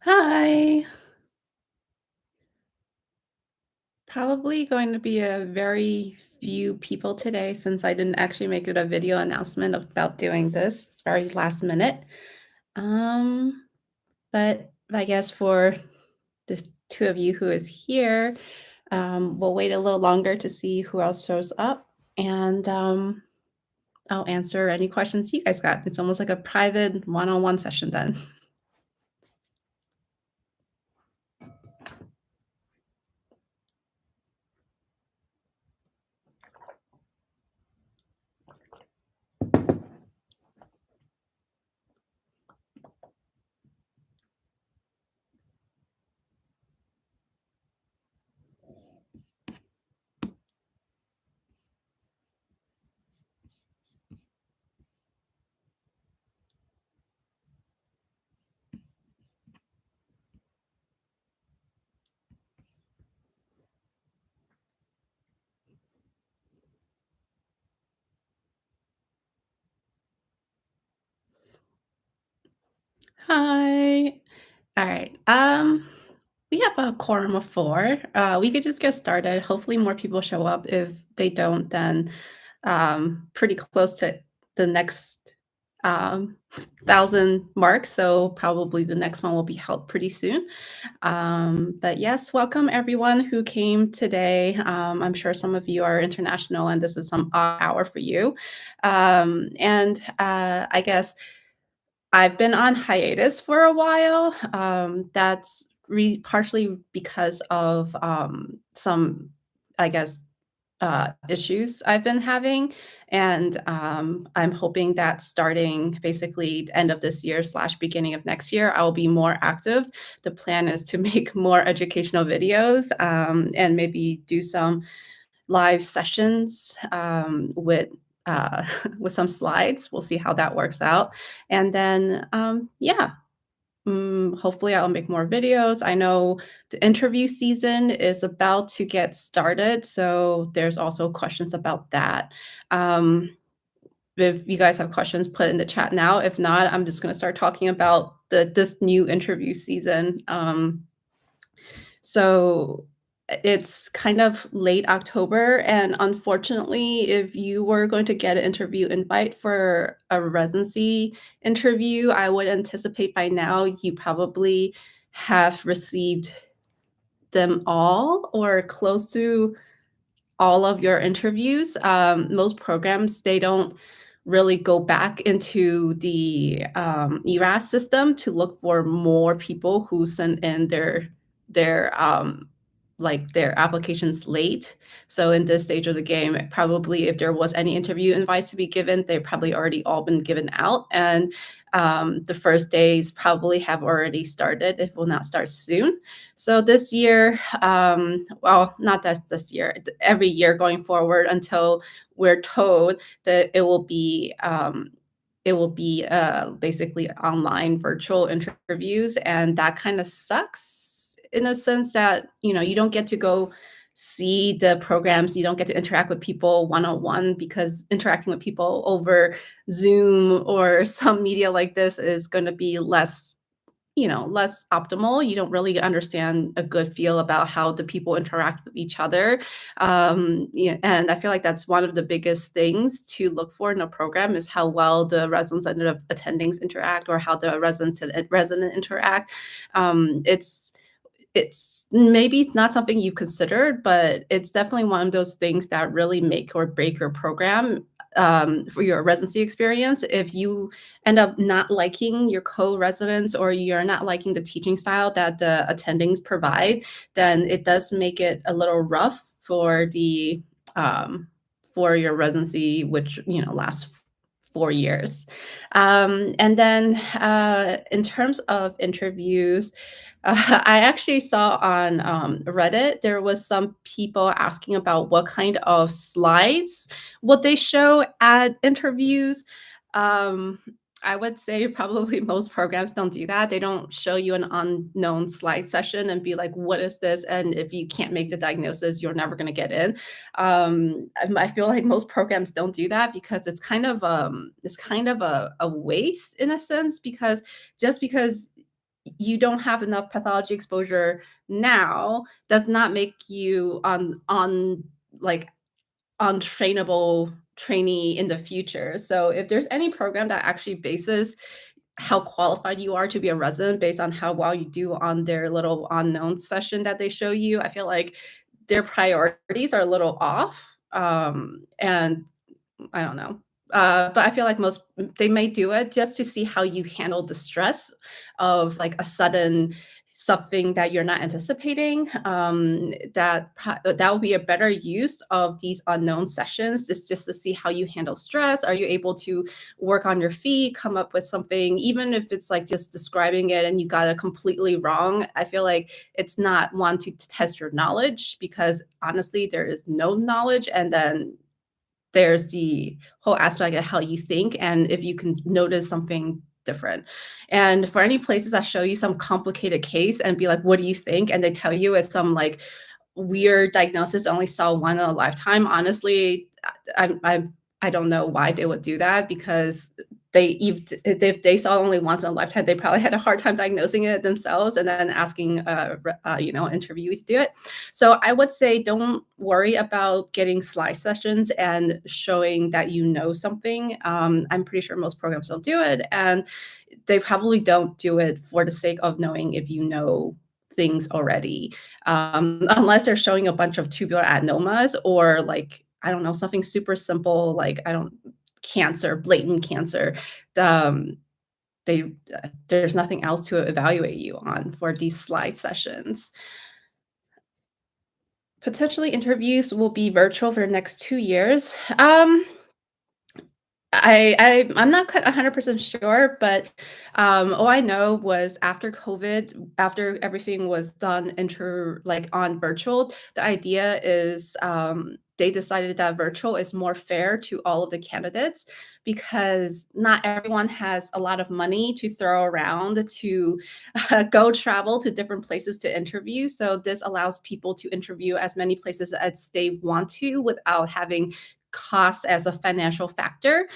Hi. Probably going to be a very few people today since I didn't actually make it a video announcement about doing this. It's very last minute. Um, but I guess for the two of you who is here, we'll wait a little longer to see who else shows up, and I'll answer any questions you guys got. It's almost like a private one-on-one session then. Hi. All right. We have a quorum of 4. We could just get started. Hopefully, more people show up. If they don't, then pretty close to the next 1,000 mark. So probably the next one will be held pretty soon. But yes, welcome everyone who came today. I'm sure some of you are international, and this is some odd hour for you. And I guess I've been on hiatus for a while. That's partially because of some, I guess, issues I've been having, and I'm hoping that starting basically the end of this year slash beginning of next year, I will be more active. The plan is to make more educational videos and maybe do some live sessions with with some slides. We'll see how that works out. And then, yeah, hopefully I'll make more videos. I know the interview season is about to get started, so there's also questions about that. If you guys have questions, put in the chat now. If not, I'm just going to start talking about this new interview season. So it's kind of late October, and unfortunately, if you were going to get an interview invite for a residency interview, I would anticipate by now you probably have received them all or close to all of your interviews. Most programs, they don't really go back into the ERAS system to look for more people who send in their like their applications late. So in this stage of the game, probably if there was any interview invites to be given, they probably already all been given out. And the first days probably have already started, if will not start soon. So this year, well, not this year, every year going forward until we're told that it will be basically online virtual interviews, and that kind of sucks in a sense that you don't get to go see the programs, you don't get to interact with people one on one because interacting with people over Zoom or some media like this is going to be less optimal. You don't really understand a good feel about how the people interact with each other. Yeah, and I feel like that's one of the biggest things to look for in a program is how well the residents and the attendings interact or how the residents and resident interact. It's maybe not something you've considered, but it's definitely one of those things that really make or break your program for your residency experience. If you end up not liking your co-residents or you're not liking the teaching style that the attendings provide, then it does make it a little rough um, for your residency, which lasts 4 years. And then in terms of interviews, I actually saw on Reddit there was some people asking about what kind of slides would they show at interviews. Um, I would say probably most programs don't do that. They don't show you an unknown slide session and be like, "What is this?" And if you can't make the diagnosis, you're never going to get in. I feel like most programs don't do that because it's kind of a waste in a sense because just because you don't have enough pathology exposure now does not make you like untrainable trainee in the future. So if there's any program that actually bases how qualified you are to be a resident based on how well you do on their little unknown session that they show you, I feel like their priorities are a little off. And I don't know. But I feel like most they may do it just to see how you handle the stress of like a sudden something that you're not anticipating. That would be a better use of these unknown sessions is just to see how you handle stress. Are you able to work on your feet, come up with something, even if it's like just describing it and you got it completely wrong? I feel like it's not one to test your knowledge because honestly, there is no knowledge, and then there's the whole aspect of how you think and if you can notice something different. And for any places that show you some complicated case and be like, "What do you think?" And they tell you it's some like weird diagnosis only saw one in a lifetime. Honestly, I I don't know why they would do that because if they saw it only once in a lifetime, they probably had a hard time diagnosing it themselves and then asking interviewee to do it. So I would say don't worry about getting slide sessions and showing that you know something. I'm pretty sure most programs don't do it, and they probably don't do it for the sake of knowing if you know things already, unless they're showing a bunch of tubular adenomas or like I don't know something super simple like I don't cancer, blatant cancer. Um, they there's nothing else to evaluate you on for these slide sessions. Potentially interviews will be virtual for the next 2 years. I'm not quite 100% sure, but, all I know was after COVID, after everything was done on virtual, the idea is, they decided that virtual is more fair to all of the candidates because not everyone has a lot of money to throw around to go travel to different places to interview. So this allows people to interview as many places as they want to without having cost as a financial factor.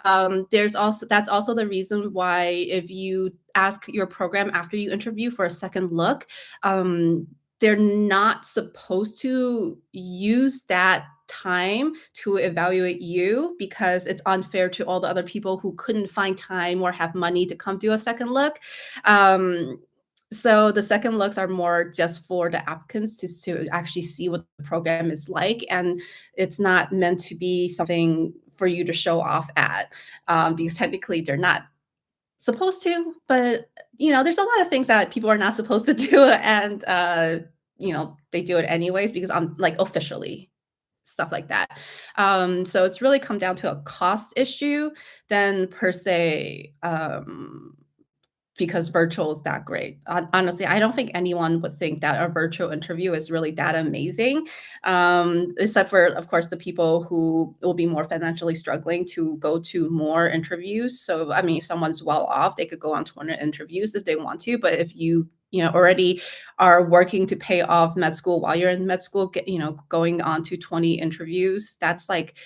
That's also the reason why if you ask your program after you interview for a second look, they're not supposed to use that time to evaluate you because it's unfair to all the other people who couldn't find time or have money to come do a second look. Um, so the second looks are more just for the applicants to actually see what the program is like, and it's not meant to be something for you to show off at, because technically they're not supposed to. But there's a lot of things that people are not supposed to do, and they do it anyways because I'm like officially stuff like that. So it's really come down to a cost issue than per se. Because virtual is that great. Honestly, I don't think anyone would think that a virtual interview is really that amazing, except for, of course, the people who will be more financially struggling to go to more interviews. So, I mean, if someone's well off, they could go on 200 interviews if they want to. But if you already are working to pay off med school while you're in med school, going on to 20 interviews, that's like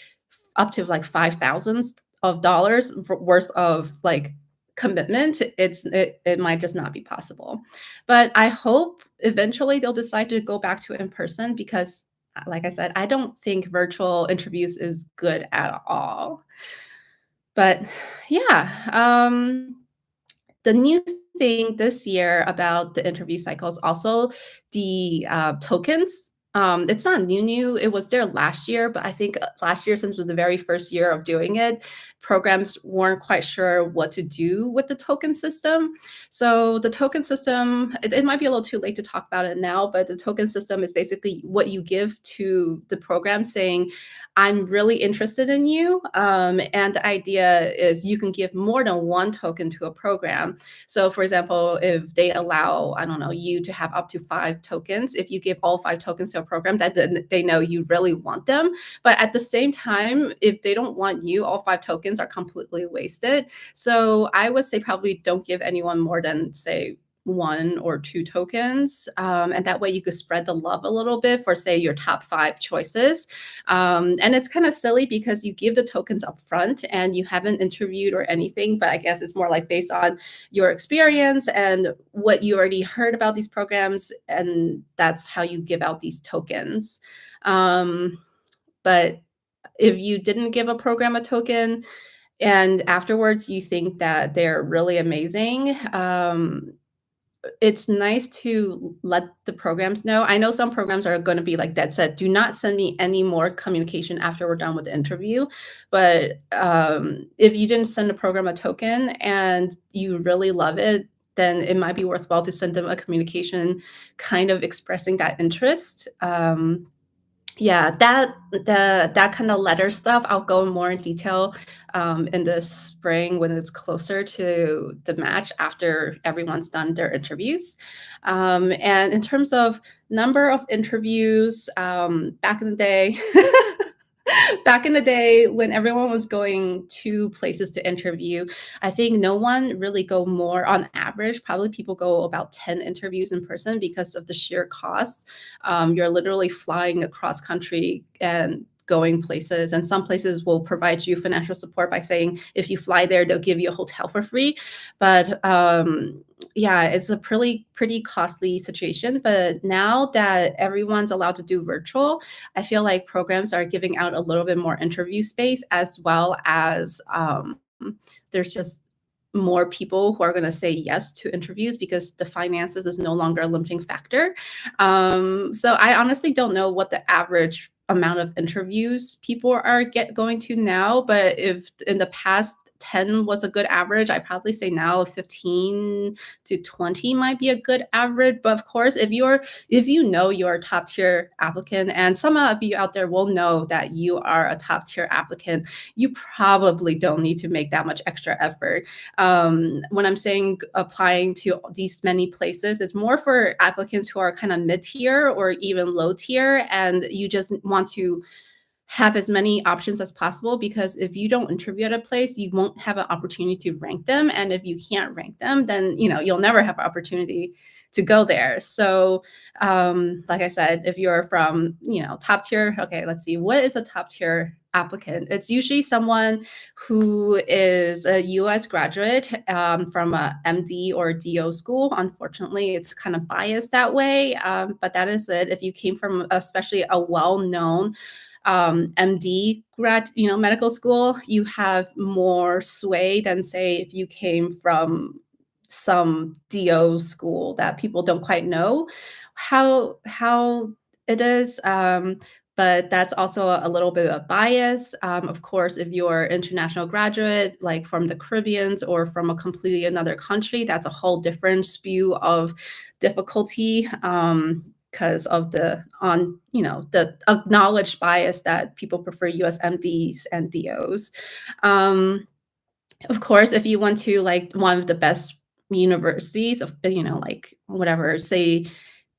up to like 5,000 of dollars worth of like commitment. It might just not be possible. But I hope eventually they'll decide to go back to in person because like I said, I don't think virtual interviews is good at all. But yeah, the new thing this year about the interview cycle is also the tokens. It's not new. It was there last year, but I think last year, since it was the very first year of doing it, programs weren't quite sure what to do with the token system. So the token system, it might be a little too late to talk about it now, but the token system is basically what you give to the program saying, I'm really interested in you. And the idea is you can give more than one token to a program. So for example, if they allow, I don't know, you to have up to 5 tokens, if you give all 5 tokens to a program, that they know you really want them. But at the same time, if they don't want you, all 5 tokens are completely wasted. So I would say probably don't give anyone more than say 1 or 2 tokens, and that way you could spread the love a little bit for, say, your top 5 choices. And it's kind of silly because you give the tokens up front and you haven't interviewed or anything, but I guess it's more like based on your experience and what you already heard about these programs, and that's how you give out these tokens. But if you didn't give a program a token and afterwards you think that they're really amazing, it's nice to let the programs know. I know some programs are gonna be like dead set, "Do not send me any more communication after we're done with the interview." But, if you didn't send a program a token and you really love it, then it might be worthwhile to send them a communication kind of expressing that interest. Yeah, that kinda letter stuff, I'll go more in detail, in the spring when it's closer to the match after everyone's done their interviews. And in terms of number of interviews, back in the day back in the day when everyone was going to places to interview, I think no one really go more on average, probably people go about 10 interviews in person because of the sheer cost. You're literally flying across country and going places, and some places will provide you financial support by saying if you fly there, they'll give you a hotel for free. But yeah, it's a pretty costly situation. But now that everyone's allowed to do virtual, I feel like programs are giving out a little bit more interview space as well as there's just more people who are going to say yes to interviews because the finances is no longer a limiting factor. So I honestly don't know what the average amount of interviews people are going to now, but if in the past 10 was a good average, I probably say now 15 to 20 might be a good average. But of course, if you know you're a top tier applicant, and some of you out there will know that you are a top tier applicant, you probably don't need to make that much extra effort. When I'm saying applying to these many places, it's more for applicants who are kind of mid tier or even low tier, and you just want to have as many options as possible because if you don't interview at a place, you won't have an opportunity to rank them. And if you can't rank them, then you'll never have an opportunity to go there. So, like I said, if you're from top tier, okay, let's see, what is a top tier applicant? It's usually someone who is a U.S. graduate from a MD or DO school. Unfortunately, it's kind of biased that way, but that is it. If you came from especially a well-known MD medical school, you have more sway than say if you came from some DO school that people don't quite know how it is. But that's also a little bit of bias. Of course, if you're international graduate, like from the Caribbeans or from a completely another country, that's a whole different spew of difficulty. Because of the acknowledged bias that people prefer US MDs and DOs. Um, of course, if you went to like one of the best universities of like whatever, say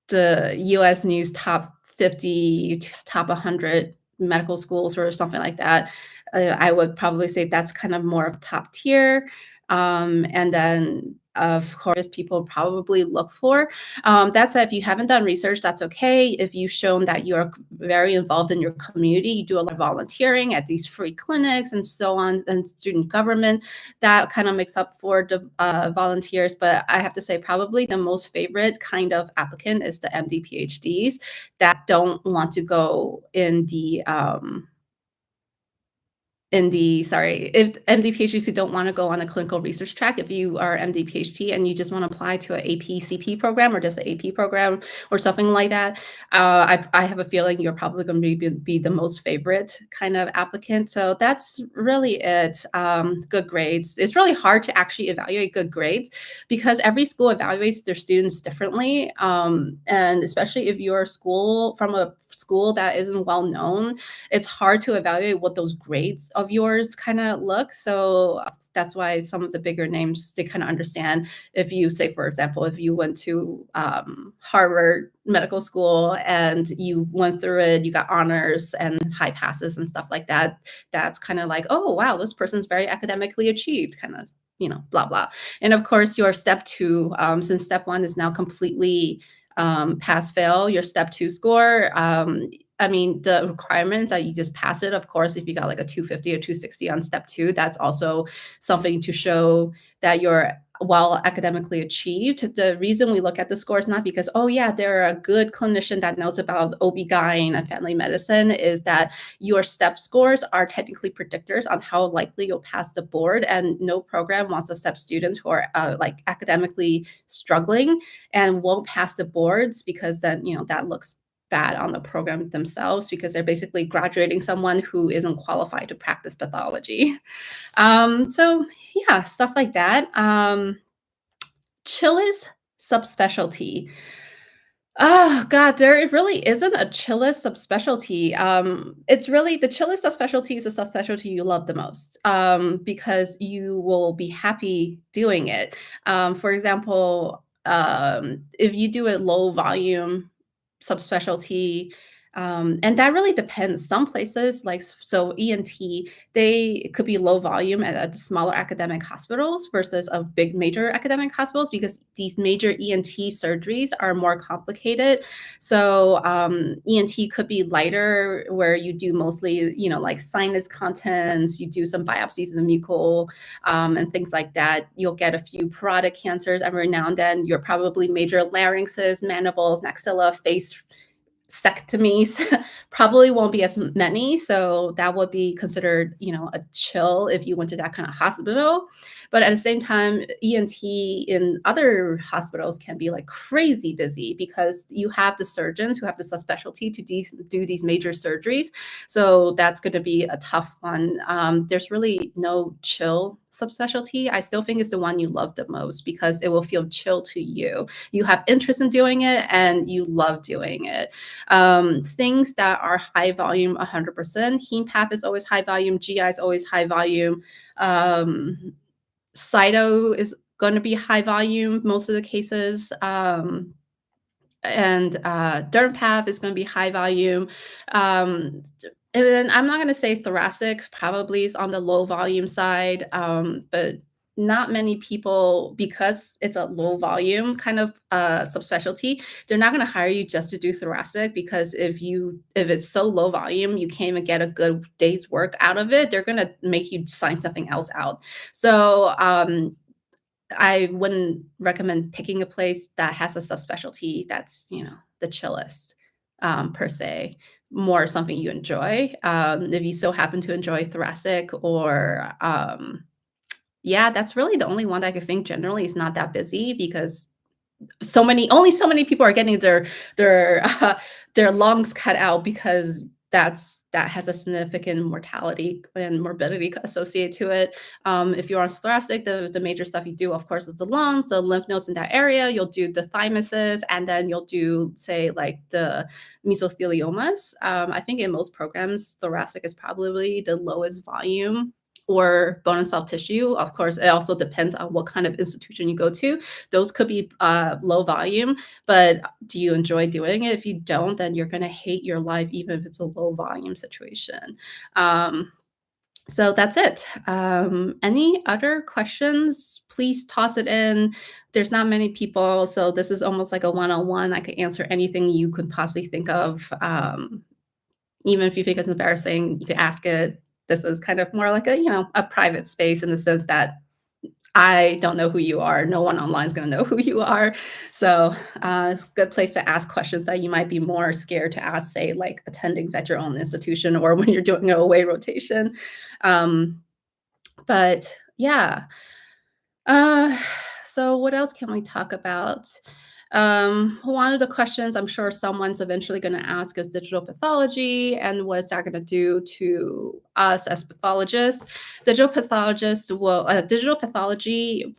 the US News top 50, top 100 medical schools or something like that, I would probably say that's kind of more of top tier. And then, of course, people probably look for. That said, if you haven't done research, that's okay. If you've shown that you're very involved in your community, you do a lot of volunteering at these free clinics and so on, and student government, that kind of makes up for the volunteers. But I have to say, probably the most favorite kind of applicant is the MD PhDs that don't want to go if MD PhDs who don't want to go on a clinical research track, if you are MD PhD and you just want to apply to an AP-CP program or just an AP program or something like that, I have a feeling you're probably going to be the most favorite kind of applicant. So that's really it. Good grades. It's really hard to actually evaluate good grades because every school evaluates their students differently. And especially if you're from a school that isn't well known, it's hard to evaluate what those grades of yours kind of look. So that's why some of the bigger names, they kind of understand if you say, for example, if you went to Harvard Medical School and you went through it, you got honors and high passes and stuff like that, that's kind of like, oh, wow, this person's very academically achieved kind of, blah blah. And of course, your step two, since step one is now completely pass fail, your step two score. I mean, the requirements that you just pass it. Of course, if you got like a 250 or 260 on step two, that's also something to show that you're well academically achieved. The reason we look at the scores not because, oh yeah, they're a good clinician that knows about OB-GYN and family medicine, is that your step scores are technically predictors on how likely you'll pass the board. And no program wants to accept students who are like academically struggling and won't pass the boards, because then, that looks bad on the program themselves, because they're basically graduating someone who isn't qualified to practice pathology. So yeah, stuff like that. Chili's subspecialty. Oh god, there really isn't a chillest subspecialty. It's really the chillest subspecialty is the subspecialty you love the most, because you will be happy doing it. For example, if you do a low volume subspecialty, and that really depends. Some places, like so ENT, they could be low volume at smaller academic hospitals versus a big major academic hospitals, because these major ENT surgeries are more complicated. So ENT could be lighter, where you do mostly, like sinus contents, you do some biopsies in the mucal, and things like that. You'll get a few parotid cancers every now and then. You're probably major larynxes, mandibles, maxilla, face sectomies probably won't be as many, so that would be considered, a chill if you went to that kind of hospital. But at the same time, ENT in other hospitals can be like crazy busy, because you have the surgeons who have the subspecialty to do these major surgeries. So that's going to be a tough one. There's really no chill subspecialty. I still think it's the one you love the most, because it will feel chill to you. You have interest in doing it and you love doing it. Things that are high volume 100%. Heme path is always high volume. GI is always high volume. Cyto is going to be high volume most of the cases. And derm path is going to be high volume. And then I'm not going to say thoracic probably is on the low volume side, but not many people, because it's a low volume kind of subspecialty, they're not going to hire you just to do thoracic, because if it's so low volume, you can't even get a good day's work out of it. They're going to make you sign something else out. So I wouldn't recommend picking a place that has a subspecialty that's, the chillest, per se. More something you enjoy. If you so happen to enjoy thoracic or yeah, that's really the only one that I could think generally is not that busy, because so many people are getting their their lungs cut out, because that has a significant mortality and morbidity associated to it. If you're on thoracic, the major stuff you do, of course, is the lungs, the lymph nodes in that area. You'll do the thymuses, and then you'll do, say, like the mesotheliomas. I think in most programs, thoracic is probably the lowest volume, or bone and soft tissue. Of course, it also depends on what kind of institution you go to. Those could be low volume, but do you enjoy doing it? If you don't, then you're going to hate your life, even if it's a low volume situation. So that's it. Any other questions? Please toss it in. There's not many people, so this is almost like a one-on-one. I could answer anything you could possibly think of. Even if you think it's embarrassing, you could ask it. This is kind of more like a private space, in the sense that I don't know who you are. No one online is going to know who you are. So it's a good place to ask questions that you might be more scared to ask, say, like attendings at your own institution, or when you're doing an away rotation. But yeah. Uh, so what else can we talk about? One of the questions I'm sure someone's eventually going to ask is digital pathology, and what is that going to do to us as pathologists? Digital digital pathology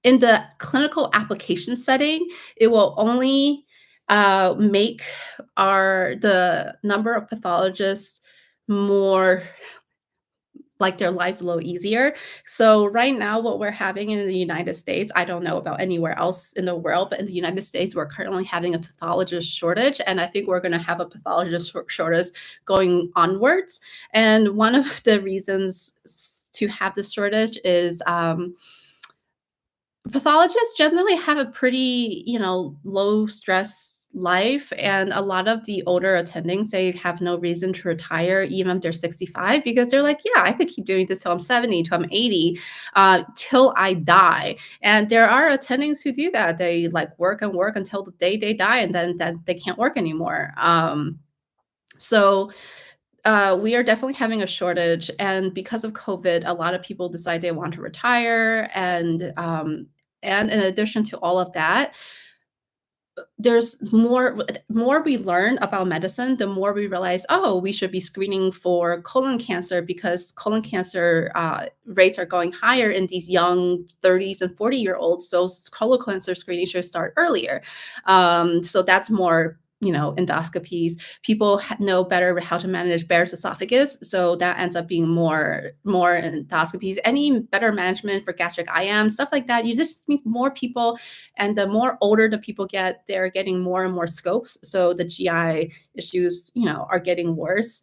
in the clinical application setting, it will only make the number of pathologists more, like, their lives a little easier. So right now, what we're having in the United States, I don't know about anywhere else in the world, but in the United States, we're currently having a pathologist shortage, and I think we're going to have a pathologist shortage going onwards. And one of the reasons to have this shortage is Pathologists generally have a pretty, low stress life, and a lot of the older attendings, they have no reason to retire even if they're 65 because they're like, "Yeah, I could keep doing this till I'm 70, till I'm 80, till I die." And there are attendings who do that. They, like, work and work until the day they die, and then they can't work anymore. So we are definitely having a shortage, and because of COVID, a lot of people decide they want to retire, and in addition to all of that, there's more we learn about medicine, the more we realize, oh, we should be screening for colon cancer because colon cancer rates are going higher in these young 30s and 40-year-olds. So colon cancer screening should start earlier. So that's more, endoscopies. People know better how to manage Barrett's esophagus, so that ends up being more endoscopies. Any better management for gastric IM, stuff like that. You just means more people, and the more older the people get, they're getting more and more scopes. So the GI issues, are getting worse.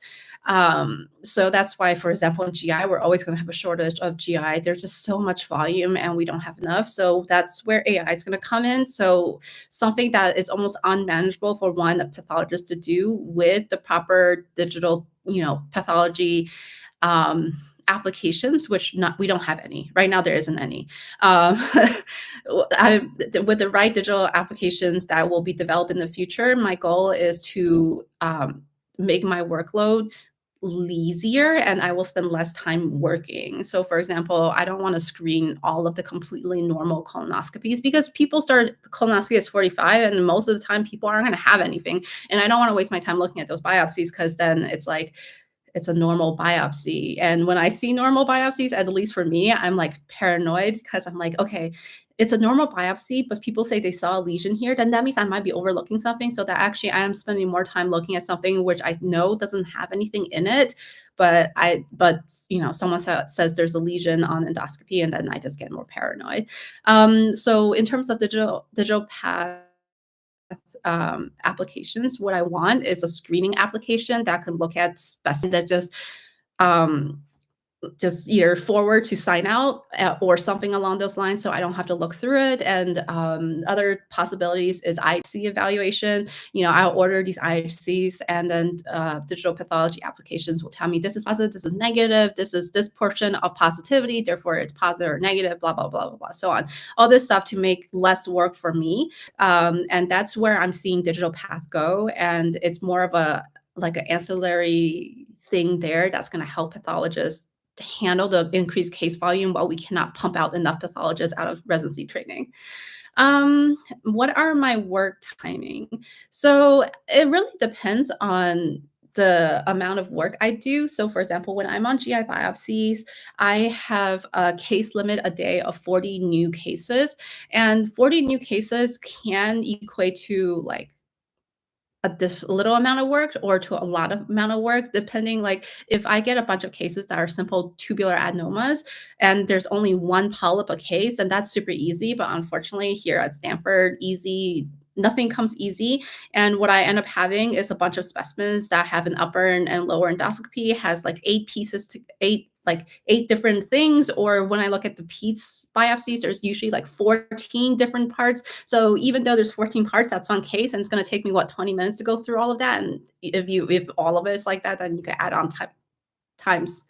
So that's why, for example, in GI, we're always going to have a shortage of GI. There's just so much volume and we don't have enough. So that's where AI is going to come in. So something that is almost unmanageable for one a pathologist to do with the proper digital, pathology um, applications, which not we don't have any right now. There isn't any. Um, with the right digital applications that will be developed in the future, my goal is to make my workload easier and I will spend less time working. So for example, I don't want to screen all of the completely normal colonoscopies because people start colonoscopy at 45 and most of the time people aren't going to have anything. And I don't want to waste my time looking at those biopsies because then it's like it's a normal biopsy. And when I see normal biopsies, at least for me, I'm like paranoid because I'm like, okay, it's a normal biopsy, but people say they saw a lesion here, then that means I might be overlooking something. So that actually I am spending more time looking at something which I know doesn't have anything in it. But someone says there's a lesion on endoscopy, and then I just get more paranoid. So in terms of digital path applications, what I want is a screening application that can look at specimens that um, just either forward to sign out or something along those lines so I don't have to look through it. And other possibilities is IHC evaluation. I'll order these IHCs and then digital pathology applications will tell me this is positive, this is negative, this is this portion of positivity, therefore it's positive or negative, blah, blah, blah, blah, blah, so on. All this stuff to make less work for me. And that's where I'm seeing digital path go. And it's more of a like an ancillary thing there that's going to help pathologists to handle the increased case volume while we cannot pump out enough pathologists out of residency training. What are my work timing? So it really depends on the amount of work I do. So for example, when I'm on GI biopsies, I have a case limit a day of 40 new cases, and 40 new cases can equate to like this little amount of work or to a lot of amount of work, depending. Like if I get a bunch of cases that are simple tubular adenomas and there's only one polyp a case, and that's super easy. But unfortunately here at Stanford, nothing comes easy. And what I end up having is a bunch of specimens that have an upper and lower endoscopy, has like eight different things. Or when I look at the PETS biopsies, there's usually like 14 different parts. So even though there's 14 parts, that's one case, and it's going to take me 20 minutes to go through all of that. And if all of it is like that, then you could add on times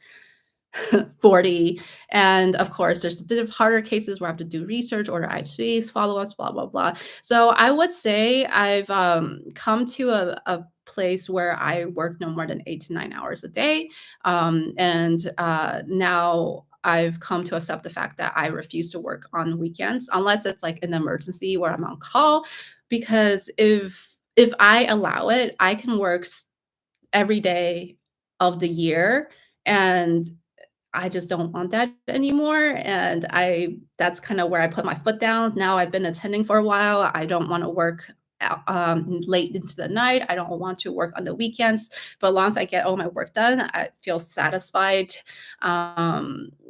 40. And of course, there's the harder cases where I have to do research, order IHCs, follow-ups, blah, blah, blah. So I would say I've come to a place where I work no more than 8 to 9 hours a day. And now I've come to accept the fact that I refuse to work on weekends unless it's like an emergency where I'm on call. Because if I allow it, I can work every day of the year, and I just don't want that anymore. And that's kind of where I put my foot down. Now I've been attending for a while. I don't want to work late into the night. I don't want to work on the weekends. But as long as I get all my work done, I feel satisfied.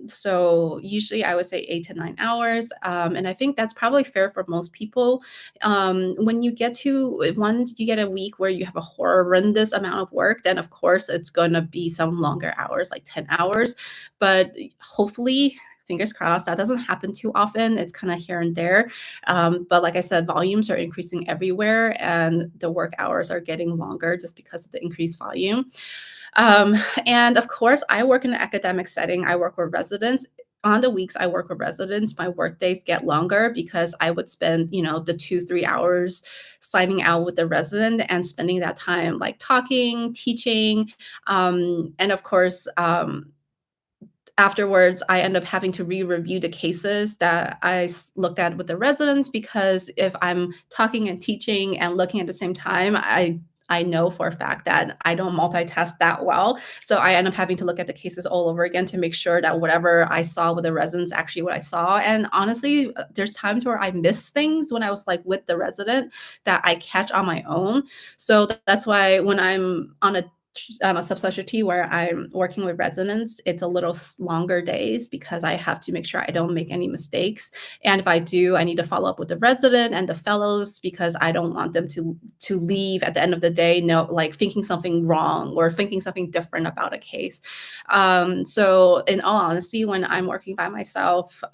So usually I would say 8 to 9 hours. And I think that's probably fair for most people. When you get a week where you have a horrendous amount of work, then of course it's going to be some longer hours, like 10 hours. But hopefully fingers crossed. That doesn't happen too often. It's kind of here and there. But like I said, volumes are increasing everywhere, and the work hours are getting longer just because of the increased volume. Um, and of course, I work in an academic setting. I work with residents. On the weeks I work with residents, my work days get longer because I would spend, the 2, 3 hours signing out with the resident and spending that time like talking, teaching. And of course, afterwards, I end up having to re-review the cases that looked at with the residents, because if I'm talking and teaching and looking at the same time, I know for a fact that I don't multitask that well. So I end up having to look at the cases all over again to make sure that whatever I saw with the residents actually what I saw. And honestly, there's times where I miss things when I was like with the resident that I catch on my own. So that's why when I'm on a subspecialty where I'm working with residents, it's a little longer days because I have to make sure I don't make any mistakes. And if I do, I need to follow up with the resident and the fellows because I don't want them to leave at the end of the day, like thinking something wrong or thinking something different about a case. So in all honesty, when I'm working by myself,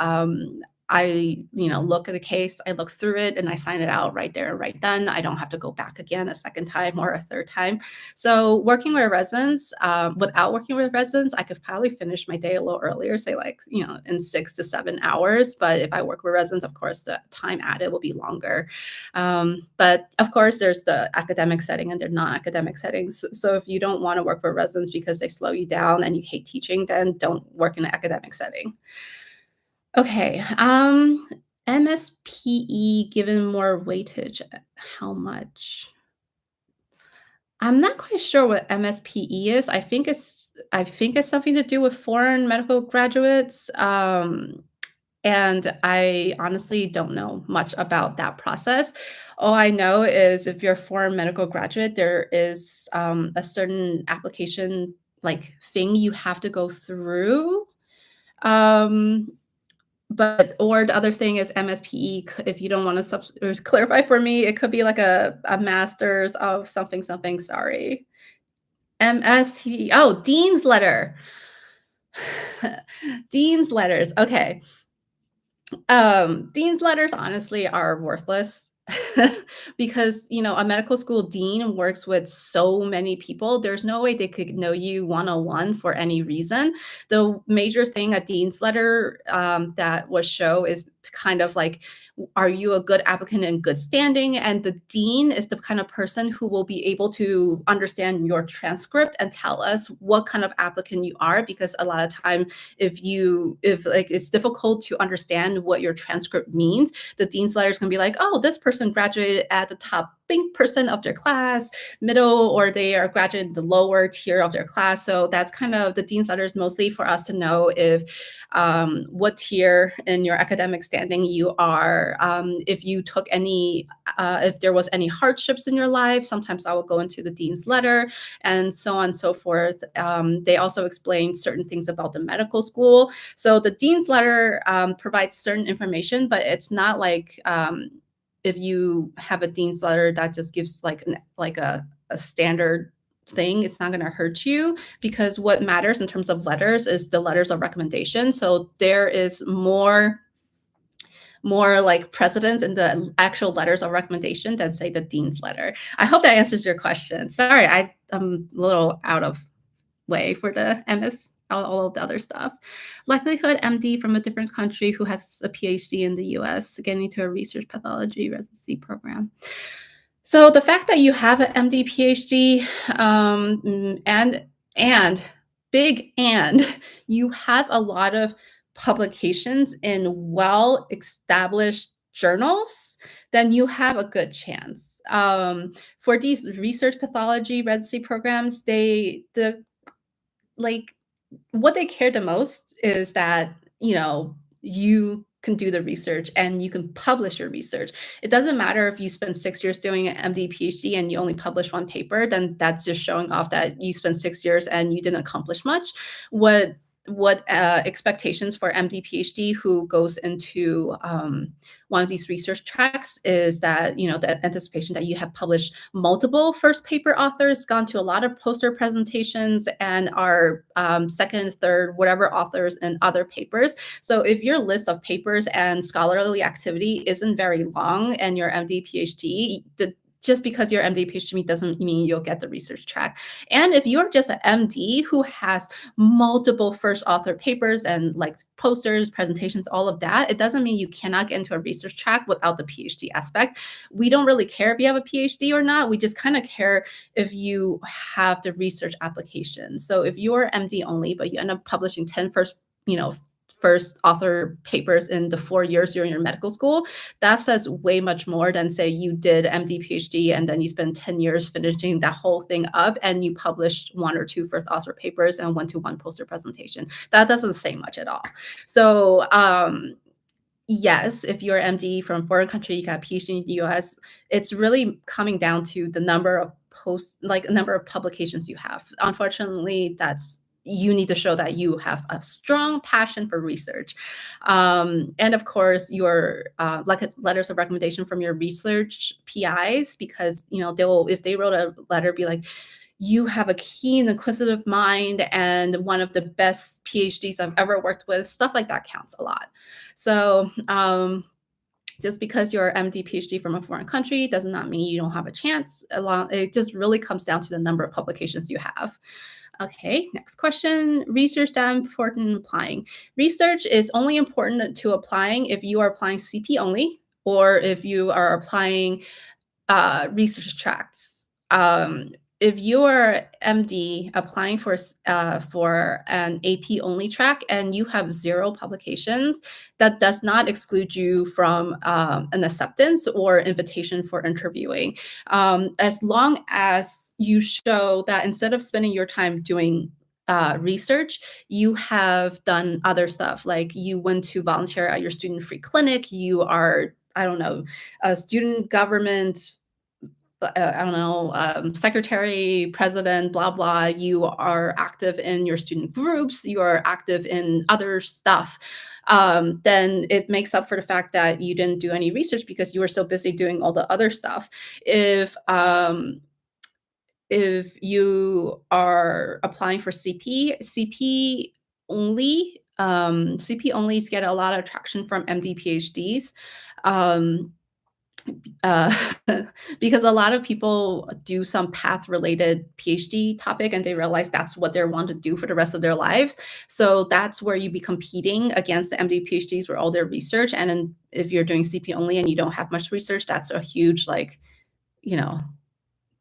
I, look at the case, I look through it, and I sign it out right there, right then. I don't have to go back again a second time or a third time. So working with residents, without working with residents, I could probably finish my day a little earlier, say like, in 6 to 7 hours. But if I work with residents, of course, the time added will be longer. But of course, there's the academic setting and the non-academic settings. So if you don't want to work with residents because they slow you down and you hate teaching, then don't work in an academic setting. Okay, MSPE given more weightage, how much? I'm not quite sure what MSPE is. I think it's something to do with foreign medical graduates, and I honestly don't know much about that process. All I know is if you're a foreign medical graduate, there is, a certain application, like, thing you have to go through, um but or the other thing is MSPE, if you don't wanna or clarify for me, it could be like a master's of something, something, sorry. MSPE, oh, dean's letter. Dean's letters, okay. Dean's letters honestly are worthless because, a medical school dean works with so many people. There's no way they could know you one-on-one for any reason. The major thing a dean's letter that would show is kind of like, are you a good applicant in good standing? And the dean is the kind of person who will be able to understand your transcript and tell us what kind of applicant you are, because a lot of time if like it's difficult to understand what your transcript means, the dean's letter is going to be like, oh, this person graduated at the top percent of their class, middle, or they are graduating the lower tier of their class. So that's kind of the dean's letters mostly for us to know if what tier in your academic standing you are. If you took if there was any hardships in your life, sometimes I will go into the dean's letter, and so on and so forth. They also explain certain things about the medical school. So the dean's letter provides certain information, but it's not like if you have a dean's letter that just gives like a standard thing, it's not going to hurt you, because what matters in terms of letters is the letters of recommendation. So there is more like precedence in the actual letters of recommendation than say the dean's letter. I hope that answers your question. Sorry, I'm a little out of way for the MS, all of the other stuff. Likelihood MD from a different country who has a PhD in the US getting into a research pathology residency program. So the fact that you have an MD PhD, and big and you have a lot of publications in well-established journals, then you have a good chance. For these research pathology residency programs, like what they care the most is that, you can do the research and you can publish your research. It doesn't matter if you spend 6 years doing an MD, PhD, and you only publish one paper, then that's just showing off that you spent 6 years and you didn't accomplish much. What what expectations for MD PhD who goes into one of these research tracks is that the anticipation that you have published multiple first paper authors, gone to a lot of poster presentations, and are second, third, whatever authors in other papers. So if your list of papers and scholarly activity isn't very long and your MD PhD, just because you're MD PhD doesn't mean you'll get the research track. And if you're just an MD who has multiple first author papers and like posters, presentations, all of that, it doesn't mean you cannot get into a research track without the PhD aspect. We don't really care if you have a PhD or not. We just kind of care if you have the research application. So if you're MD only, but you end up publishing 10 first author papers in the 4 years you're in your medical school, that says way much more than say you did MD PhD and then you spend 10 years finishing that whole thing up and you published one or two first author papers and went to one poster presentation. That doesn't say much at all. So yes, if you're MD from a foreign country, you got a PhD in the US, it's really coming down to the number of number of publications you have. Unfortunately, you need to show that you have a strong passion for research. And of course, your letters of recommendation from your research PIs, because if they wrote a letter, be like, you have a keen, inquisitive mind and one of the best PhDs I've ever worked with, stuff like that counts a lot. So just because you're MD PhD from a foreign country does not mean you don't have a chance. It just really comes down to the number of publications you have. Okay, next question. Research that important in applying. Research is only important to applying if you are applying CP only or if you are applying research tracts. If you are MD applying for an AP only track and you have 0 publications, that does not exclude you from an acceptance or invitation for interviewing. As long as you show that instead of spending your time doing research, you have done other stuff, like you went to volunteer at your student free clinic, you are, I don't know, a student government, I don't know, secretary, president, blah, blah. You are active in your student groups, you are active in other stuff. Then it makes up for the fact that you didn't do any research because you were so busy doing all the other stuff. If you are applying for CP onlys get a lot of traction from MD PhDs. Um, uh, because a lot of people do some path related PhD topic and they realize that's what they want to do for the rest of their lives. So that's where you be competing against the MD PhDs with all their research. And then if you're doing CP only and you don't have much research, that's a huge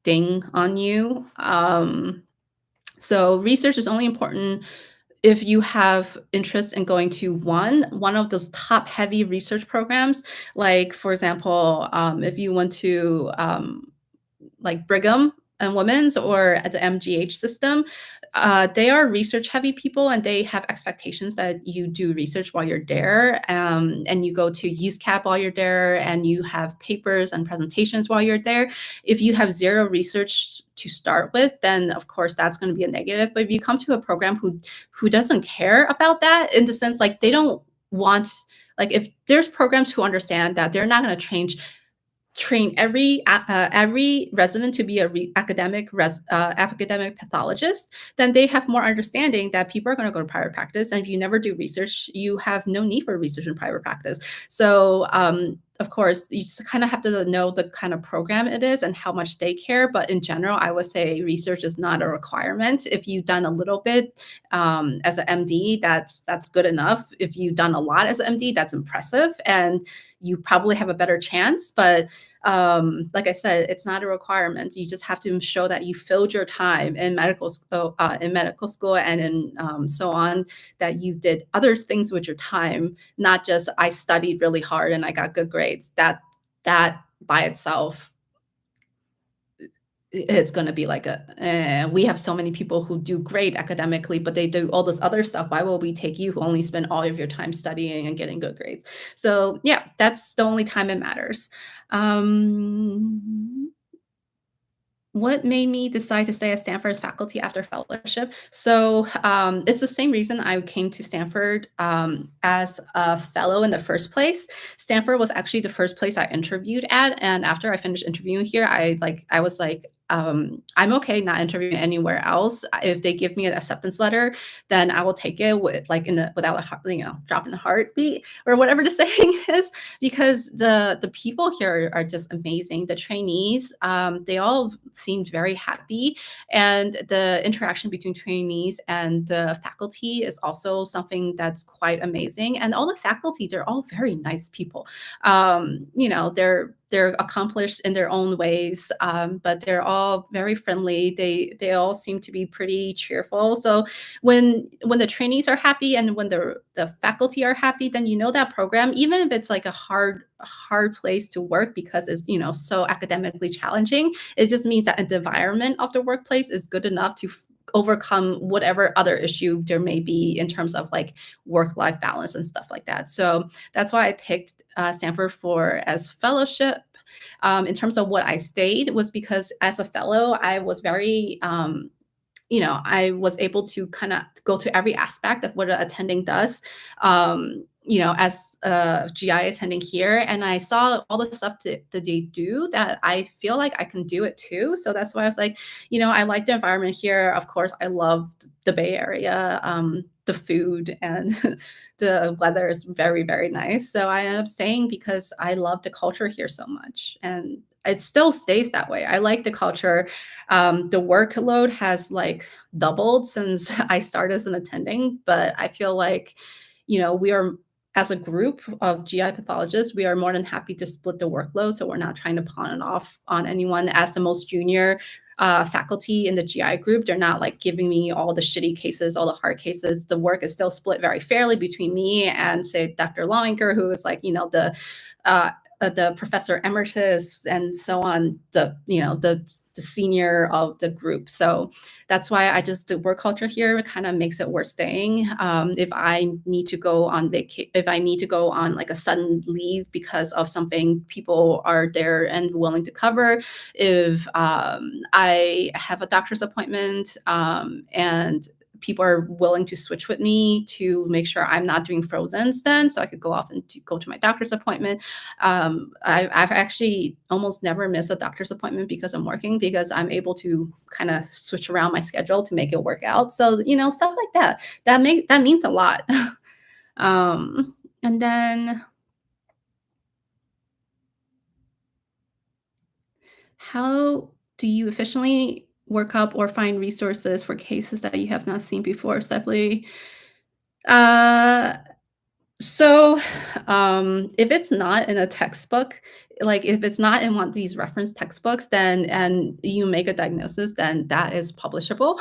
ding on you. So research is only important if you have interest in going to one of those top heavy research programs, like for example, if you went to like Brigham and Women's or at the MGH system, they are research heavy people and they have expectations that you do research while you're there, and you go to UseCap while you're there and you have papers and presentations while you're there. If you have 0 research to start with, then of course that's going to be a negative. But if you come to a program who doesn't care about that, in the sense like they don't want, like if there's programs who understand that they're not going to train every resident to be a academic pathologist, then they have more understanding that people are going to go to private practice. And if you never do research, you have no need for research in private practice. So of course, you just kind of have to know the kind of program it is and how much they care. But in general, I would say research is not a requirement. If you've done a little bit as an MD, that's good enough. If you've done a lot as an MD, that's impressive. And you probably have a better chance. But like I said, it's not a requirement. You just have to show that you filled your time in medical school and in so on, that you did other things with your time, not just I studied really hard and I got good grades. That by itself, it's going to be like we have so many people who do great academically, but they do all this other stuff. Why will we take you who only spend all of your time studying and getting good grades? So yeah, that's the only time it matters. What made me decide to stay at Stanford as faculty after fellowship? So it's the same reason I came to Stanford as a fellow in the first place. Stanford was actually the first place I interviewed at, and after I finished interviewing here, I was like, I'm okay not interviewing anywhere else. If they give me an acceptance letter, then I will take it with like in the without a drop in the heartbeat or whatever the saying is, because the people here are just amazing. The trainees, they all seemed very happy, and the interaction between trainees and the faculty is also something that's quite amazing. And all the faculty, they're all very nice people. They're accomplished in their own ways, but they're all very friendly. They all seem to be pretty cheerful. So when the trainees are happy and when the faculty are happy, then you know that program, even if it's like a hard place to work because it's so academically challenging, it just means that the environment of the workplace is good enough to overcome whatever other issue there may be in terms of like work-life balance and stuff like that. So that's why I picked Stanford for as fellowship. In terms of what I stayed was because as a fellow, I was very I was able to kind of go to every aspect of what an attending does. As a GI attending here, and I saw all the stuff that they do that I feel like I can do it too. So that's why I was like, I like the environment here. Of course, I love the Bay Area, the food, and the weather is very, very nice. So I ended up staying because I love the culture here so much. And it still stays that way. I like the culture. The workload has like doubled since I started as an attending, but I feel like, we are as a group of GI pathologists, we are more than happy to split the workload. So we're not trying to pawn it off on anyone as the most junior faculty in the GI group. They're not like giving me all the shitty cases, all the hard cases. The work is still split very fairly between me and, say, Dr. Lowinger, who is like, uh, the professor emeritus and so on, the senior of the group. So that's why the work culture here kind of makes it worth staying. If I need to go on if I need to go on like a sudden leave because of something, people are there and willing to cover. If I have a doctor's appointment, and people are willing to switch with me to make sure I'm not doing frozens then, so I could go off and go to my doctor's appointment. I've actually almost never missed a doctor's appointment because I'm working, because I'm able to kind of switch around my schedule to make it work out. So, stuff like that. That means a lot. And then how do you efficiently work up or find resources for cases that you have not seen before? Separately, uh, So, if it's not in a textbook, like if it's not in one of these reference textbooks, then and you make a diagnosis, then that is publishable.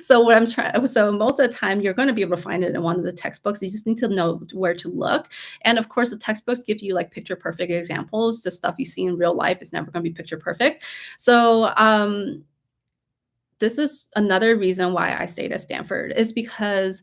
So most of the time, you're going to be able to find it in one of the textbooks. You just need to know where to look. And of course, the textbooks give you like picture perfect examples. The stuff you see in real life is never going to be picture perfect. So, this is another reason why I stayed at Stanford, is because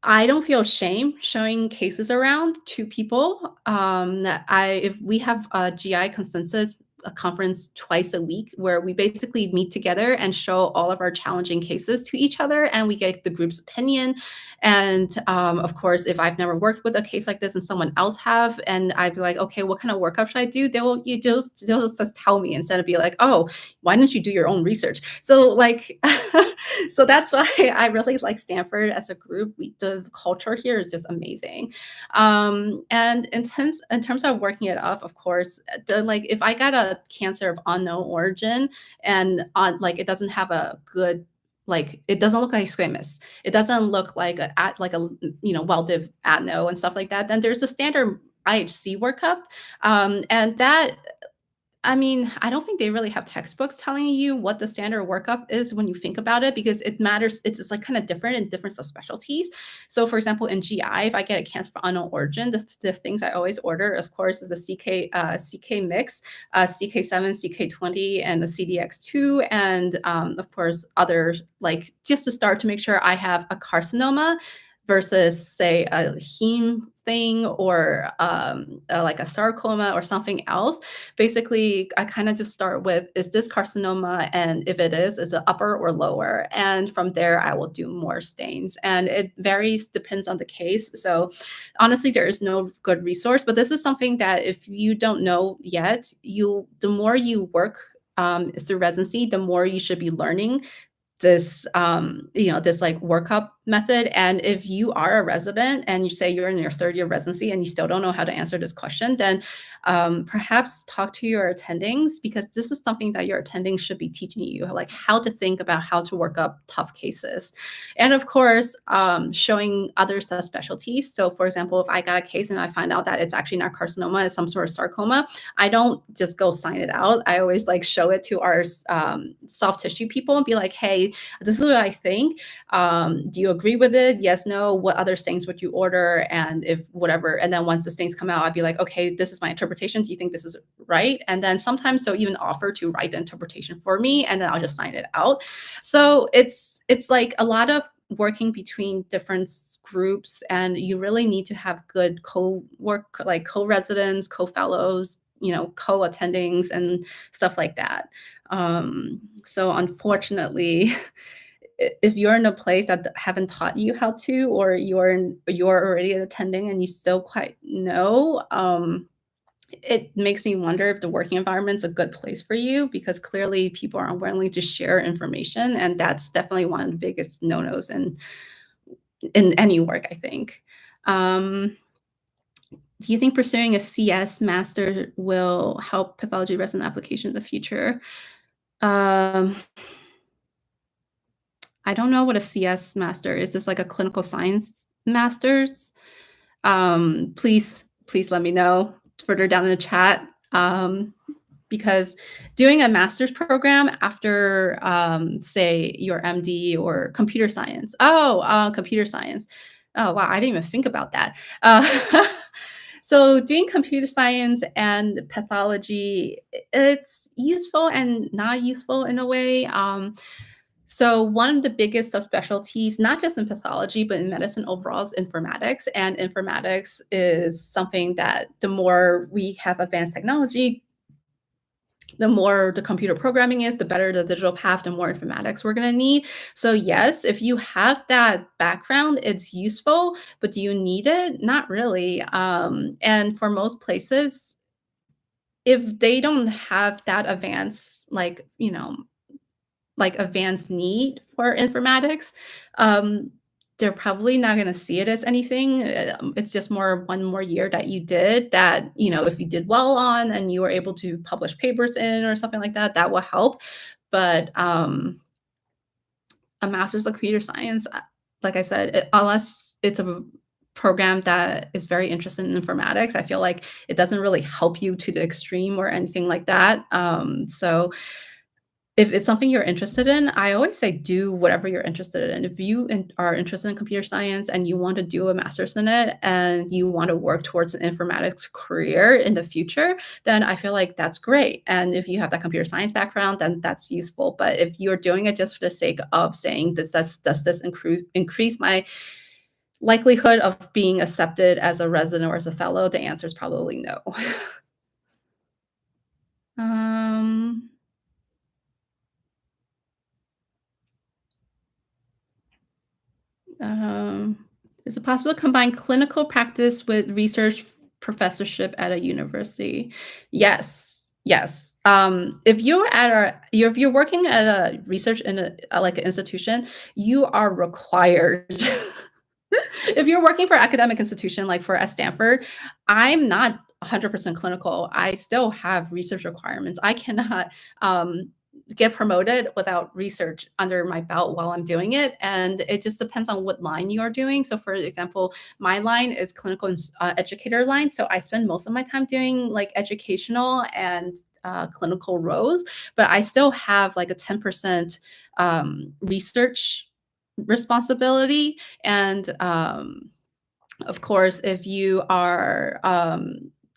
I don't feel shame showing cases around to people. That if we have a GI consensus a conference twice a week where we basically meet together and show all of our challenging cases to each other, and we get the group's opinion. And of course, if I've never worked with a case like this and someone else have, and I'd be like, okay, what kind of workup should I do? They'll just tell me instead of be like, oh, why didn't you do your own research? So like, so that's why I really like Stanford as a group. The culture here is just amazing. And in terms of working it off, of course, if I got a cancer of unknown origin and on like it doesn't have a good it doesn't look like squamous. It doesn't look like well-div adeno and stuff like that. Then there's a standard IHC workup, and that I mean, I don't think they really have textbooks telling you what the standard workup is when you think about it, because it matters. It's like kind of different in different subspecialties. So, for example, in GI, if I get a cancer for unknown origin, the things I always order, of course, is a CK mix, CK7, CK20, and the CDX2, and of course, others like just to start to make sure I have a carcinoma versus say a heme thing or like a sarcoma or something else. Basically, I kind of just start with, is this carcinoma? And if it is it upper or lower? And from there, I will do more stains. And it varies, depends on the case. So honestly, there is no good resource, but this is something that if you don't know yet, the more you work through residency, the more you should be learning this this like workup method. And if you are a resident and you say you're in your third year residency and you still don't know how to answer this question, then perhaps talk to your attendings, because this is something that your attendings should be teaching you, like how to think about how to work up tough cases. And of course, showing other subspecialties. So for example, if I got a case and I find out that it's actually not carcinoma, it's some sort of sarcoma, I don't just go sign it out. I always like show it to our soft tissue people and be like, hey, this is what I think. Do you agree with it? Yes, no. What other stains would you order? And if whatever. And then once the stains come out, I'd be like, okay, this is my interpretation. Do you think this is right? And then sometimes they'll even offer to write the interpretation for me, and then I'll just sign it out. So it's like a lot of working between different groups, and you really need to have good co-work, like co-residents, co-fellows, co-attendings and stuff like that. So unfortunately, if you're in a place that haven't taught you how to, or you're already attending and you still quite know, it makes me wonder if the working environment's a good place for you, because clearly people are unwilling to share information, and that's definitely one of the biggest no-nos in any work, I think. Um, do you think pursuing a CS master will help pathology resident application in the future? Um, I don't know what a CS master is. This like a clinical science master's? Please let me know further down in the chat. Because doing a master's program after, say, your MD or computer science. Oh, computer science. Oh, wow, I didn't even think about that. So doing computer science and pathology, it's useful and not useful in a way. So one of the biggest subspecialties, not just in pathology, but in medicine overall, is informatics. And informatics is something that the more we have advanced technology, the more the computer programming is, the better the digital path, the more informatics we're going to need. So yes, if you have that background, it's useful, but do you need it? Not really. And for most places, if they don't have that advanced, like advanced need for informatics, um, they're probably not going to see it as anything. It's just more one more year that you did that, if you did well on and you were able to publish papers in or something like that, that will help. But a master's of computer science, like I said, unless it's a program that is very interested in informatics, I feel like it doesn't really help you to the extreme or anything like that. So if it's something you're interested in, I always say do whatever you're interested in. If you are interested in computer science and you want to do a master's in it and you want to work towards an informatics career in the future, then I feel like that's great. And if you have that computer science background, then that's useful. But if you're doing it just for the sake of saying, does this increase my likelihood of being accepted as a resident or as a fellow, the answer is probably no. um, Um, is it possible to combine clinical practice with research professorship at a university? Yes, yes. If you're working at a research in like an institution, you are required. If you're working for academic institution, like for at Stanford, I'm not 100% clinical. I still have research requirements. I cannot get promoted without research under my belt while I'm doing it. And it just depends on what line you are doing. So for example, my line is clinical educator line. So I spend most of my time doing like educational and clinical roles, but I still have like a 10% research responsibility. And of course, if you are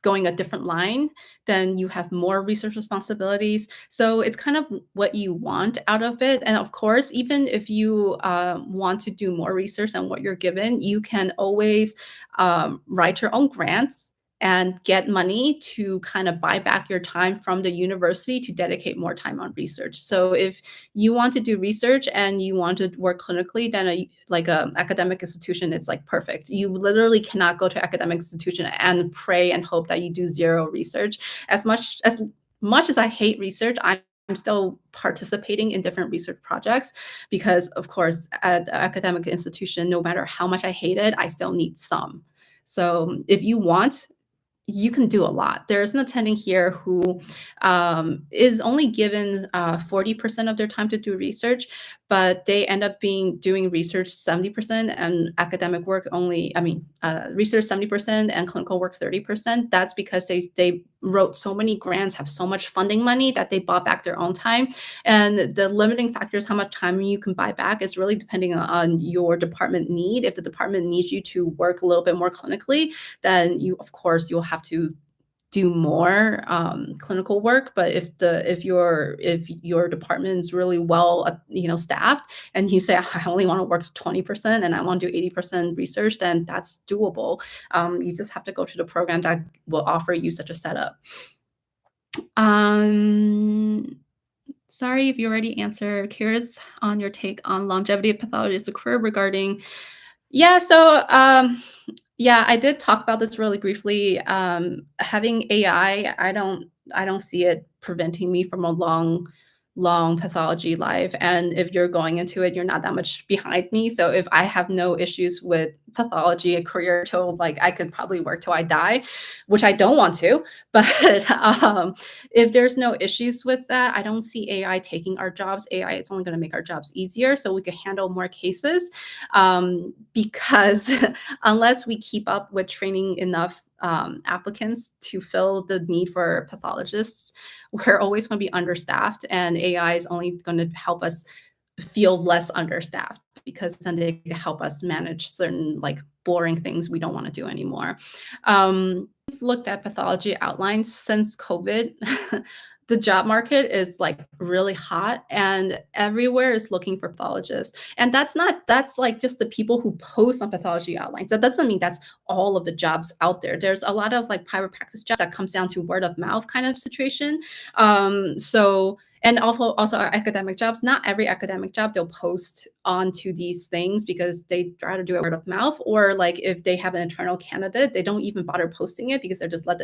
going a different line, then you have more research responsibilities. So it's kind of what you want out of it. And of course, even if you want to do more research than what you're given, you can always write your own grants and get money to kind of buy back your time from the university to dedicate more time on research. So if you want to do research and you want to work clinically, then a academic institution is like perfect. You literally cannot go to academic institution and pray and hope that you do zero research. As much as I hate research, I'm still participating in different research projects because, of course, at the academic institution, no matter how much I hate it, I still need some. So if you want, you can do a lot. There's an attending here who is only given 40% of their time to do research, but they end up doing research 70% and academic work only, research 70% and clinical work 30%. That's because they wrote so many grants, have so much funding money that they bought back their own time. And the limiting factor is how much time you can buy back is really depending on your department need. If the department needs you to work a little bit more clinically, then of course, you'll have to do more clinical work. But if your department is really well staffed, and you say I only want to work 20% and I want to do 80% research, then that's doable. You just have to go to the program that will offer you such a setup. Um, Sorry if you already answered. Curious on your take on longevity of pathology as a career regarding. Yeah, so, yeah, I did talk about this really briefly. Having AI, I don't see it preventing me from a long pathology life, and if you're going into it, you're not that much behind me, so if I have no issues with pathology, a career till, like, I could probably work till I die, which I don't want to, but, if there's no issues with that, I don't see AI taking our jobs. AI is only gonna make our jobs easier so we can handle more cases, because unless we keep up with training enough applicants to fill the need for pathologists, we're always going to be understaffed, and AI is only going to help us feel less understaffed because then they can help us manage certain like boring things we don't want to do anymore. We've looked at pathology outlines since COVID. The job market is like really hot and everywhere is looking for pathologists. And that's like just the people who post on pathology outlines. That doesn't mean that's all of the jobs out there. There's a lot of like private practice jobs that comes down to word of mouth kind of situation. So and also our academic jobs, not every academic job they'll post onto these things because they try to do it word of mouth, or like if they have an internal candidate, they don't even bother posting it because they're just let the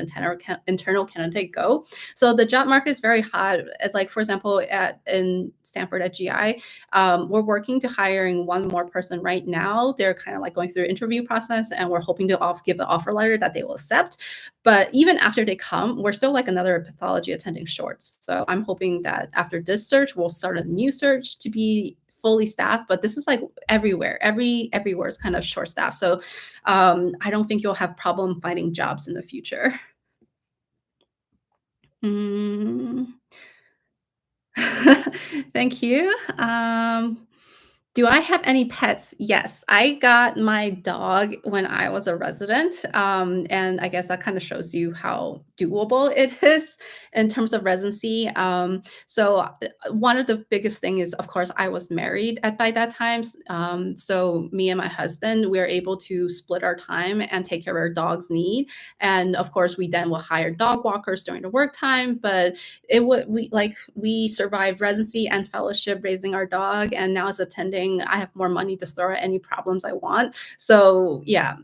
internal candidate go. So the job market is very hot. Like for example, in Stanford at GI, we're working to hiring one more person right now. They're kind of like going through an interview process, and we're hoping to give an offer letter that they will accept. But even after they come, we're still like another pathology attending shorts. So I'm hoping that after this search, we'll start a new search to be fully staffed. But this is like everywhere. Everywhere is kind of short staffed. So I don't think you'll have problem finding jobs in the future. Mm. Thank you. Do I have any pets? Yes, I got my dog when I was a resident, and I guess that kind of shows you how doable it is in terms of residency. One of the biggest thing is, of course, I was married at by that time. So me and my husband, we are able to split our time and take care of our dog's need. And of course, we then will hire dog walkers during the work time. But we survived residency and fellowship raising our dog, and now as attending, I have more money to throw at any problems I want. So yeah,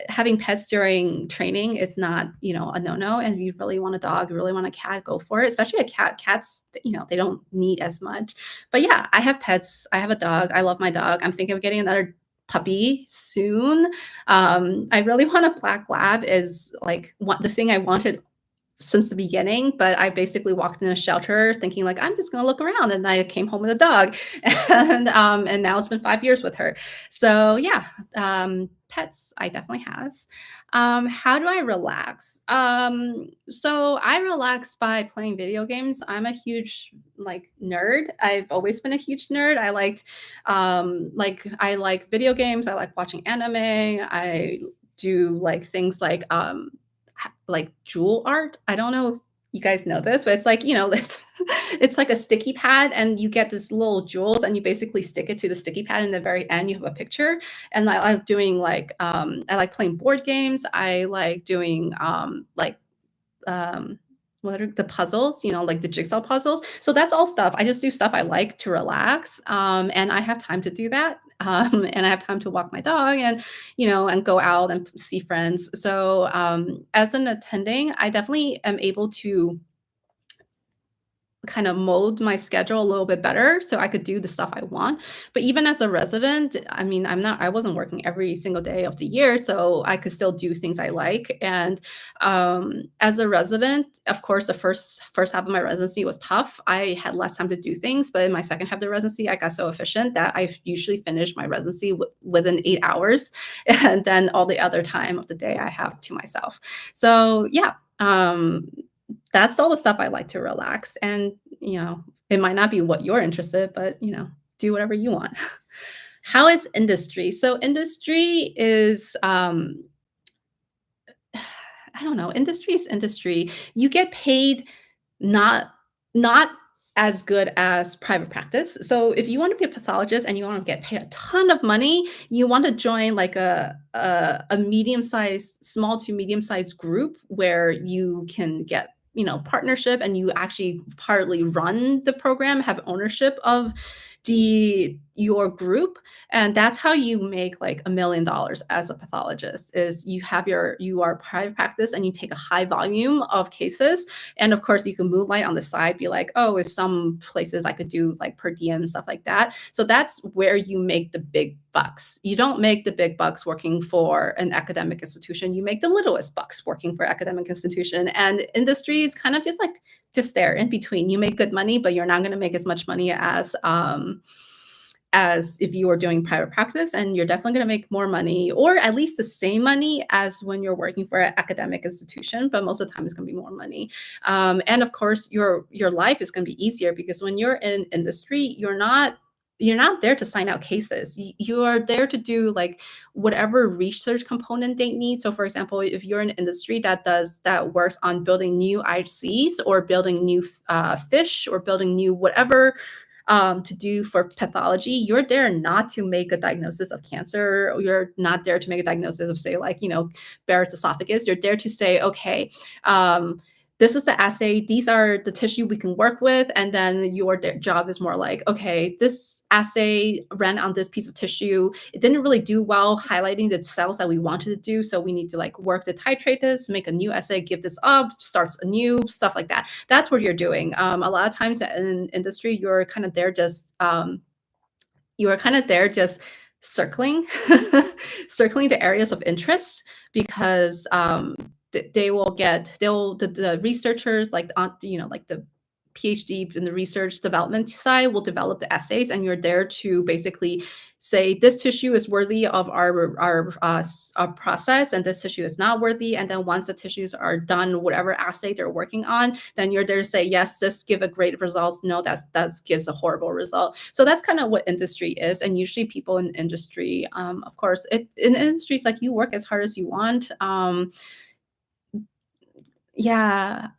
having pets during training is not a no-no. And if you really want a dog, you really want a cat, go for it, especially a cat. Cats, they don't need as much. But yeah, I have pets. I have a dog. I love my dog. I'm thinking of getting another puppy soon. I really want a black lab. Is like the thing I wanted since the beginning, but I basically walked in a shelter thinking like I'm just gonna look around, and I came home with a dog, and now it's been 5 years with her. So yeah, pets I definitely has. How do I relax? So I relax by playing video games. I'm a huge like nerd. I've always been a huge nerd. I like video games. I like watching anime. I do like things like like jewel art. I don't know if you guys know this, but it's like, it's like a sticky pad and you get this little jewels and you basically stick it to the sticky pad. And in the very end, you have a picture. And I was doing like, I like playing board games. I like doing um, what are the puzzles, like the jigsaw puzzles. So that's all stuff. I just do stuff I like to relax. And I have time to do that. And I have time to walk my dog and go out and see friends. So as an attending, I definitely am able to kind of mold my schedule a little bit better so I could do the stuff I want. But even as a resident, I mean, I wasn't working every single day of the year, so I could still do things I like. And as a resident, of course, the first half of my residency was tough. I had less time to do things, but in my second half of the residency, I got so efficient that I usually finished my residency within 8 hours, and then all the other time of the day I have to myself. So yeah. That's all the stuff I like to relax, and, it might not be what you're interested, but, do whatever you want. How is industry? So industry is, I don't know, industry is industry. You get paid not not as good as private practice. So if you want to be a pathologist and you want to get paid a ton of money, you want to join like a medium-sized, small to medium-sized group where you can get partnership and you actually partly run the program, have ownership of your group, and that's how you make like $1 million as a pathologist. Is you are private practice and you take a high volume of cases, and of course you can moonlight on the side, be like, oh, if some places I could do like per diem and stuff like that. So that's where you make the big bucks. You don't make the big bucks working for an academic institution. You make the littlest bucks working for academic institution, and industry is kind of just there in between. You make good money, but you're not going to make as much money as if you were doing private practice, and you're definitely going to make more money, or at least the same money as when you're working for an academic institution, but most of the time it's going to be more money. And of course, your life is going to be easier because when you're in industry, you're not there to sign out cases. You are there to do like whatever research component they need. So for example, if you're in an industry that works on building new IHCs or building new fish or building new whatever to do for pathology, you're there not to make a diagnosis of cancer. Or you're not there to make a diagnosis of, say, like, Barrett's esophagus. You're there to say, okay, this is the assay. These are the tissue we can work with. And then your job is more like, okay, this assay ran on this piece of tissue. It didn't really do well highlighting the cells that we wanted to do. So we need to like work to titrate this, make a new assay, give this up, starts a new, stuff like that. That's what you're doing. A lot of times in industry, you're kind of there just circling circling the areas of interest, because the researchers, like like the PhD in the research development side, will develop the essays, and you're there to basically say this tissue is worthy of our process, and this tissue is not worthy. And then once the tissues are done, whatever assay they're working on, then you're there to say, yes, this give a great result. No, that gives a horrible result. So that's kind of what industry is. And usually people in industry, of course, in industries, like, you work as hard as you want. Yeah.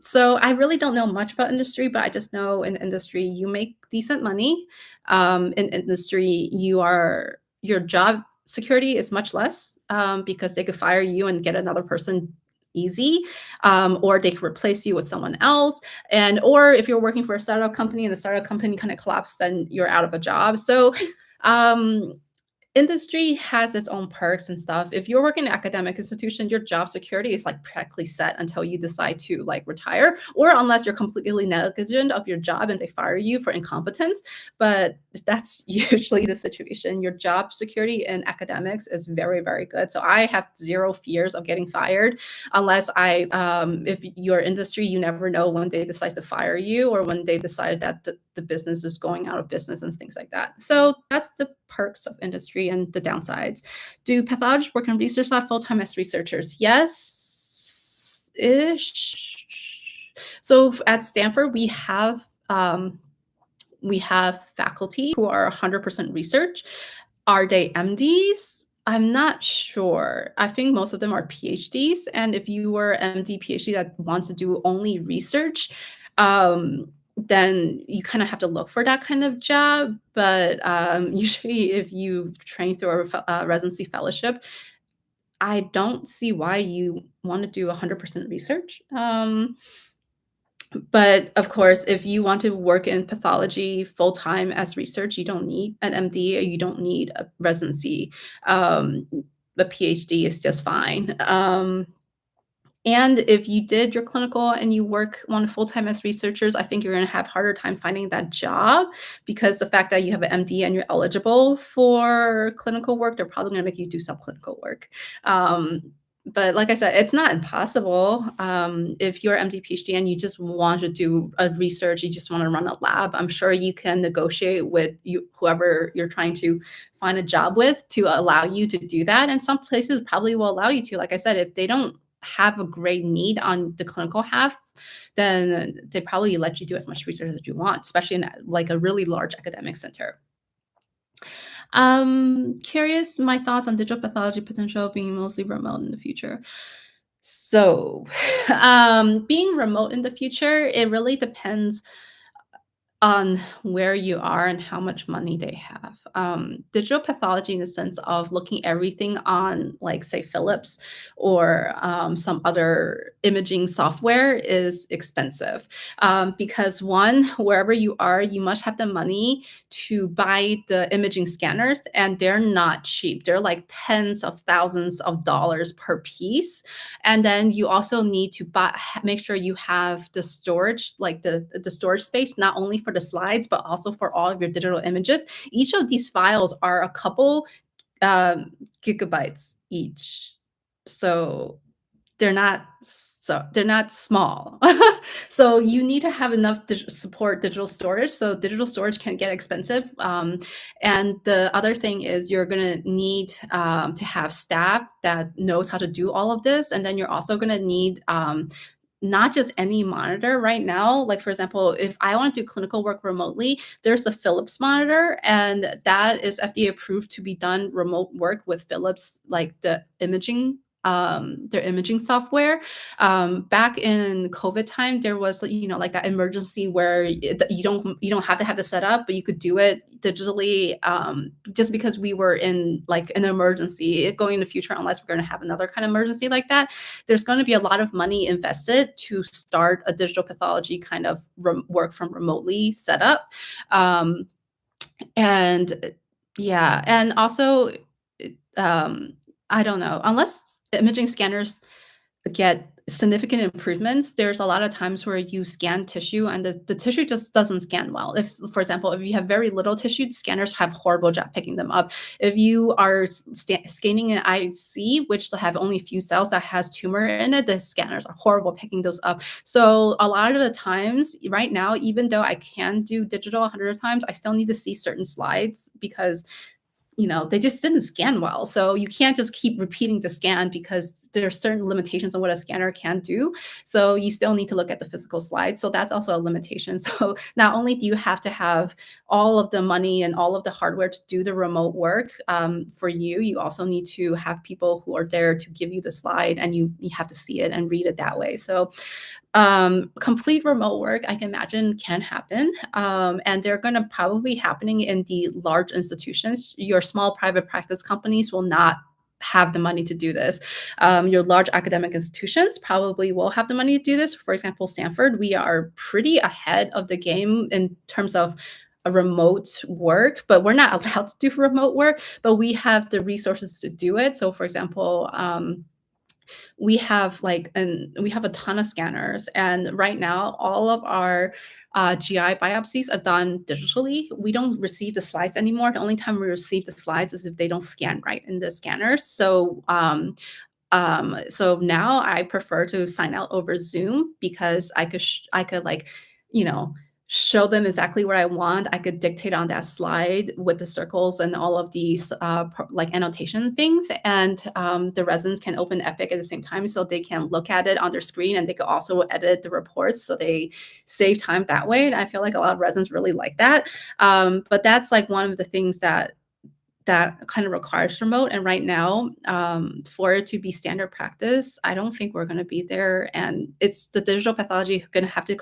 So I really don't know much about industry, but I just know in industry you make decent money. In industry, your job security is much less, because they could fire you and get another person easy, or they could replace you with someone else. Or if you're working for a startup company and the startup company kind of collapsed, then you're out of a job. So um, industry has its own perks and stuff. If you're working in an academic institution, your job security is like practically set until you decide to like retire, or unless you're completely negligent of your job and they fire you for incompetence. But that's usually the situation. Your job security in academics is very, very good. So I have zero fears of getting fired, unless if your industry, you never know when they decide to fire you or when they decide that the business is going out of business and things like that. So that's the perks of industry and the downsides. Do pathologists work on research lab full-time as researchers? Yes-ish. So at Stanford, we have faculty who are 100% research. Are they MDs? I'm not sure. I think most of them are PhDs, and if you were MD, PhD that wants to do only research, then you kinda have to look for that kind of job, but, usually, if you train through a residency fellowship, I don't see why you wanna do 100% research, but, of course, if you want to work in pathology full-time as research, you don't need an MD, or you don't need a residency. Um, a PhD is just fine. And if you did your clinical and you work on full-time as researchers, I think you're gonna have harder time finding that job because the fact that you have an MD and you're eligible for clinical work, they're probably gonna make you do subclinical work. Um, but like I said, it's not impossible. If you're MD, PhD, and you just want to do a research, you just wanna run a lab, I'm sure you can negotiate with whoever you're trying to find a job with to allow you to do that, and some places probably will allow you to. Like I said, if they don't have a great need on the clinical half, then they probably let you do as much research as you want, especially in like a really large academic center. Curious my thoughts on digital pathology potential being mostly remote in the future. So, being remote in the future, it really depends on where you are and how much money they have. Digital pathology, in the sense of looking everything on, like, say, Philips or some other imaging software, is expensive. Because one, wherever you are, you must have the money to buy the imaging scanners, and they're not cheap. They're like tens of thousands of dollars per piece. And then you also need to make sure you have the storage, like the storage space, not only for the slides, but also for all of your digital images. Each of these files are a couple um, gigabytes each. So they're not small. So you need to have enough support digital storage. So digital storage can get expensive. And the other thing is you're gonna need to have staff that knows how to do all of this, and then you're also gonna need not just any monitor right now. Like, for example, if I want to do clinical work remotely, there's the Philips monitor, and that is FDA approved to be done remote work with Philips, like the imaging, their imaging software. Back in COVID time, there was, like that emergency where you don't have to have the setup, but you could do it digitally, just because we were in like an emergency. Going in the future, unless we're going to have another kind of emergency like that, there's going to be a lot of money invested to start a digital pathology kind of work from remotely setup. Um, and yeah, and also, um, I don't know, unless imaging scanners get significant improvements, there's a lot of times where you scan tissue and the tissue just doesn't scan well. If, for example, if you have very little tissue, scanners have horrible job picking them up. If you are scanning an IC, which have only a few cells that has tumor in it, the scanners are horrible picking those up. So a lot of the times right now, even though I can do digital 100 times, I still need to see certain slides because they just didn't scan well. So you can't just keep repeating the scan because there are certain limitations on what a scanner can do. So you still need to look at the physical slides. So that's also a limitation. So not only do you have to have all of the money and all of the hardware to do the remote work for you, you also need to have people who are there to give you the slide, and you have to see it and read it that way. So complete remote work, I can imagine, can happen. And they're going to probably be happening in the large institutions. Your small private practice companies will not have the money to do this. Your large academic institutions probably will have the money to do this. For example, Stanford, we are pretty ahead of the game in terms of a remote work, but we're not allowed to do remote work, but we have the resources to do it. So, for example, we have a ton of scanners, and right now all of our GI biopsies are done digitally. We don't receive the slides anymore. The only time we receive the slides is if they don't scan right in the scanners. So now I prefer to sign out over Zoom because I could, like, you know, show them exactly what I want. I could dictate on that slide with the circles and all of these like annotation things, and the residents can open Epic at the same time, so they can look at it on their screen, and they could also edit the reports, so they save time that way. And I feel like a lot of residents really like that. But that's like one of the things that that kind of requires remote. And right now, for it to be standard practice, I don't think we're going to be there. And it's the digital pathology going to have to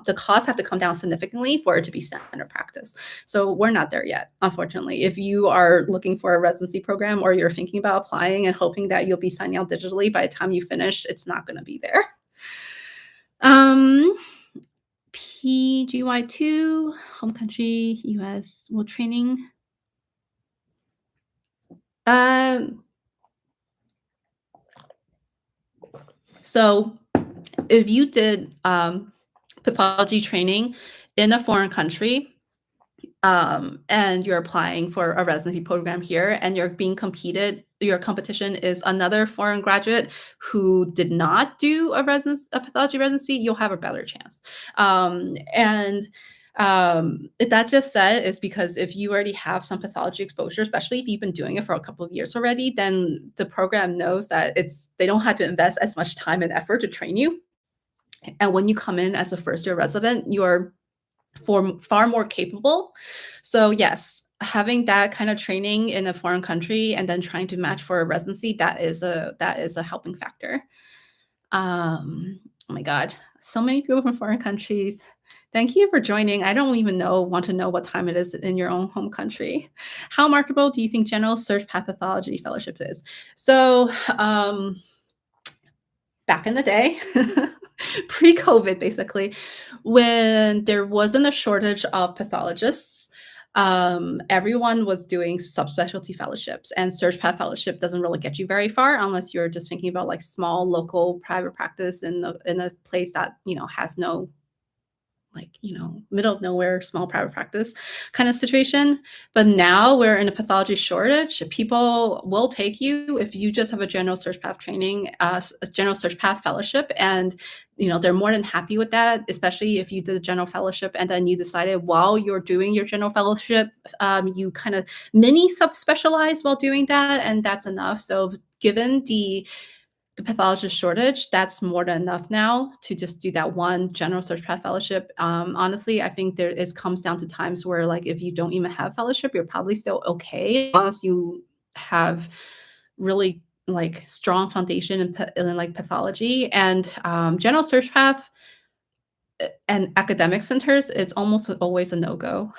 the costs have to come down significantly for it to be standard practice. So we're not there yet, unfortunately. If you are looking for a residency program or you're thinking about applying and hoping that you'll be signing out digitally by the time you finish, it's not going to be there. Um, PGY2, home country, US, will training. Um, so if you did pathology training in a foreign country, and you're applying for a residency program here and you're being competed, your competition is another foreign graduate who did not do a pathology residency, you'll have a better chance. And that just said is because if you already have some pathology exposure, especially if you've been doing it for a couple of years already, then the program knows that they don't have to invest as much time and effort to train you. And when you come in as a first year resident, you're far more capable. So yes, having that kind of training in a foreign country and then trying to match for a residency, that is a helping factor. Oh my God, so many people from foreign countries. Thank you for joining. I don't even want to know what time it is in your own home country. How marketable do you think general search pathology fellowship is? So back in the day, pre-COVID, basically, when there wasn't a shortage of pathologists, everyone was doing subspecialty fellowships, and search path fellowship doesn't really get you very far unless you're just thinking about like small local private practice in a place that has no middle of nowhere, small private practice kind of situation. But now we're in a pathology shortage. People will take you if you just have a general search path training, a general search path fellowship, and they're more than happy with that, especially if you did a general fellowship and then you decided while you're doing your general fellowship, you kind of mini subspecialize while doing that, and that's enough. So given the pathologist shortage, that's more than enough now to just do that one general search path fellowship. Honestly, I think it comes down to times where like if you don't even have fellowship, you're probably still okay as long as you have really like strong foundation in like pathology and general search path and academic centers, it's almost always a no-go.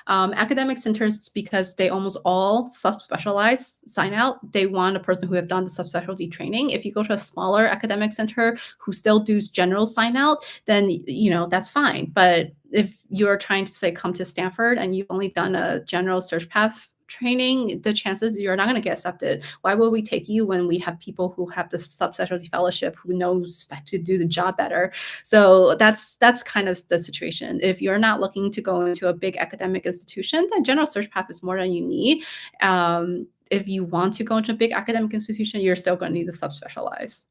Academic centers, because they almost all subspecialize sign out, they want a person who have done the subspecialty training. If you go to a smaller academic center who still does general sign out, then that's fine. But if you're trying to say come to Stanford and you've only done a general search path training, the chances you're not going to get accepted. Why would we take you when we have people who have the subspecialty fellowship who knows to do the job better? So that's kind of the situation. If you're not looking to go into a big academic institution, then general search path is more than you need. If you want to go into a big academic institution, you're still going to need to subspecialize.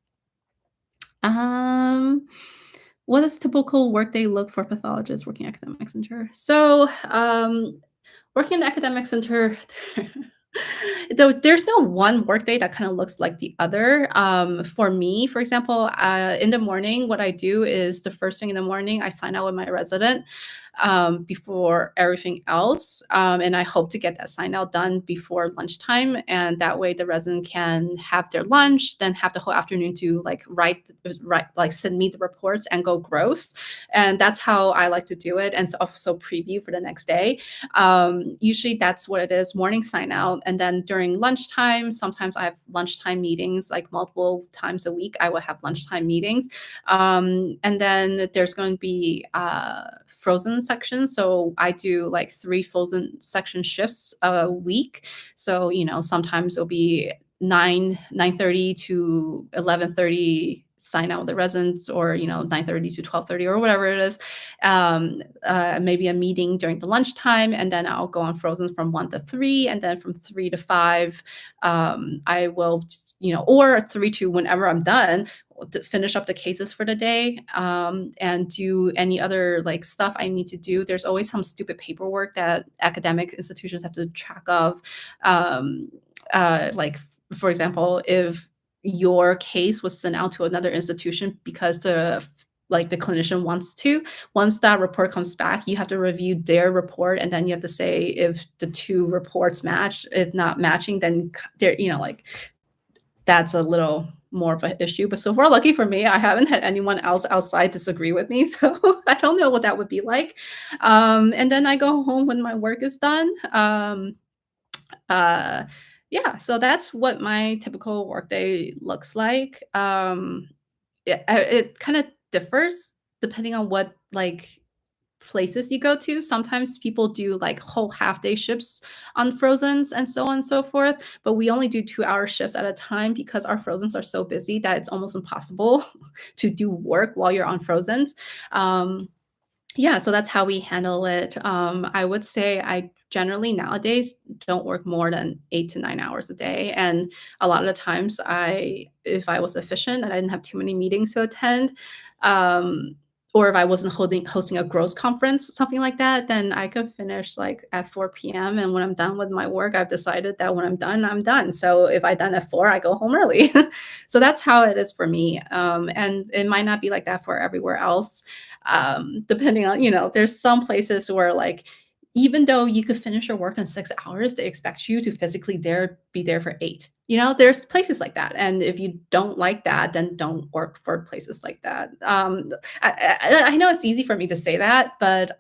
What does typical workday look for pathologists working academic center? So working in an academic center, though there's no one workday that kind of looks like the other. For me, for example, in the morning, what I do is the first thing in the morning, I sign out with my resident before everything else. And I hope to get that sign out done before lunchtime. And that way the resident can have their lunch, then have the whole afternoon to write, like send me the reports and go gross. And that's how I like to do it. And so also preview for the next day. Usually that's what it is, morning sign out. And then during lunchtime, sometimes I have lunchtime meetings, like multiple times a week, I will have lunchtime meetings. And then there's going to be frozen sections. So I do like 3 frozen section shifts a week. So, sometimes it'll be 9:30 to 11:30 sign out with the residents, or 9:30 to 12:30 or whatever it is. Maybe a meeting during the lunchtime, and then I'll go on frozen from 1 to 3, and then from 3 to 5 I will or 3 to whenever I'm done to finish up the cases for the day, and do any other stuff I need to do. There's always some stupid paperwork that academic institutions have to track of. For example, if your case was sent out to another institution because the like the clinician wants to. Once that report comes back, you have to review their report, and then you have to say if the two reports match. If not matching, then they're, like, that's a little more of an issue. But so far, lucky for me, I haven't had anyone else outside disagree with me. So I don't know what that would be like. And then I go home when my work is done. Uh, yeah, so that's what my typical workday looks like. It kind of differs depending on what like places you go to. Sometimes people do like whole half day shifts on frozens and so on and so forth, but we only do 2-hour shifts at a time because our frozens are so busy that it's almost impossible to do work while you're on frozens. Um, yeah, so that's how we handle it. I would say I generally nowadays don't work more than 8 to 9 hours a day, and a lot of the times if I was efficient and I didn't have too many meetings to attend, um, or if I wasn't hosting a growth conference, something like that, then I could finish, like, at 4 PM, and when I'm done with my work, I've decided that when I'm done, I'm done. So if I'm done at 4, I go home early. So that's how it is for me, and it might not be like that for everywhere else, depending on, there's some places where like even though you could finish your work in 6 hours, they expect you to physically be there for 8. There's places like that, and if you don't like that, then don't work for places like that. I know it's easy for me to say that, but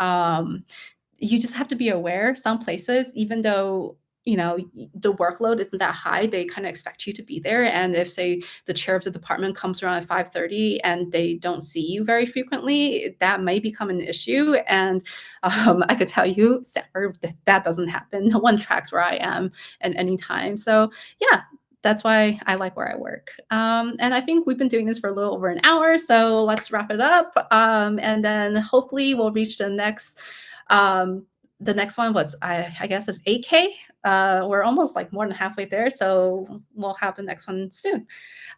you just have to be aware. Some places, even though the workload isn't that high, they kind of expect you to be there. And if, say, the chair of the department comes around at 5:30 and they don't see you very frequently, that may become an issue. And I could tell you, Stanford, that doesn't happen. No one tracks where I am at any time. So yeah, that's why I like where I work. And I think we've been doing this for a little over an hour, so let's wrap it up. And then hopefully we'll reach um, the next one. I guess is 8K. We're almost like more than halfway there, so we'll have the next one soon.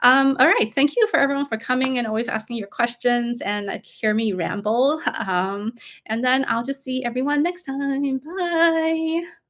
All right, thank you for everyone for coming and always asking your questions and hear me ramble. And then I'll just see everyone next time. Bye.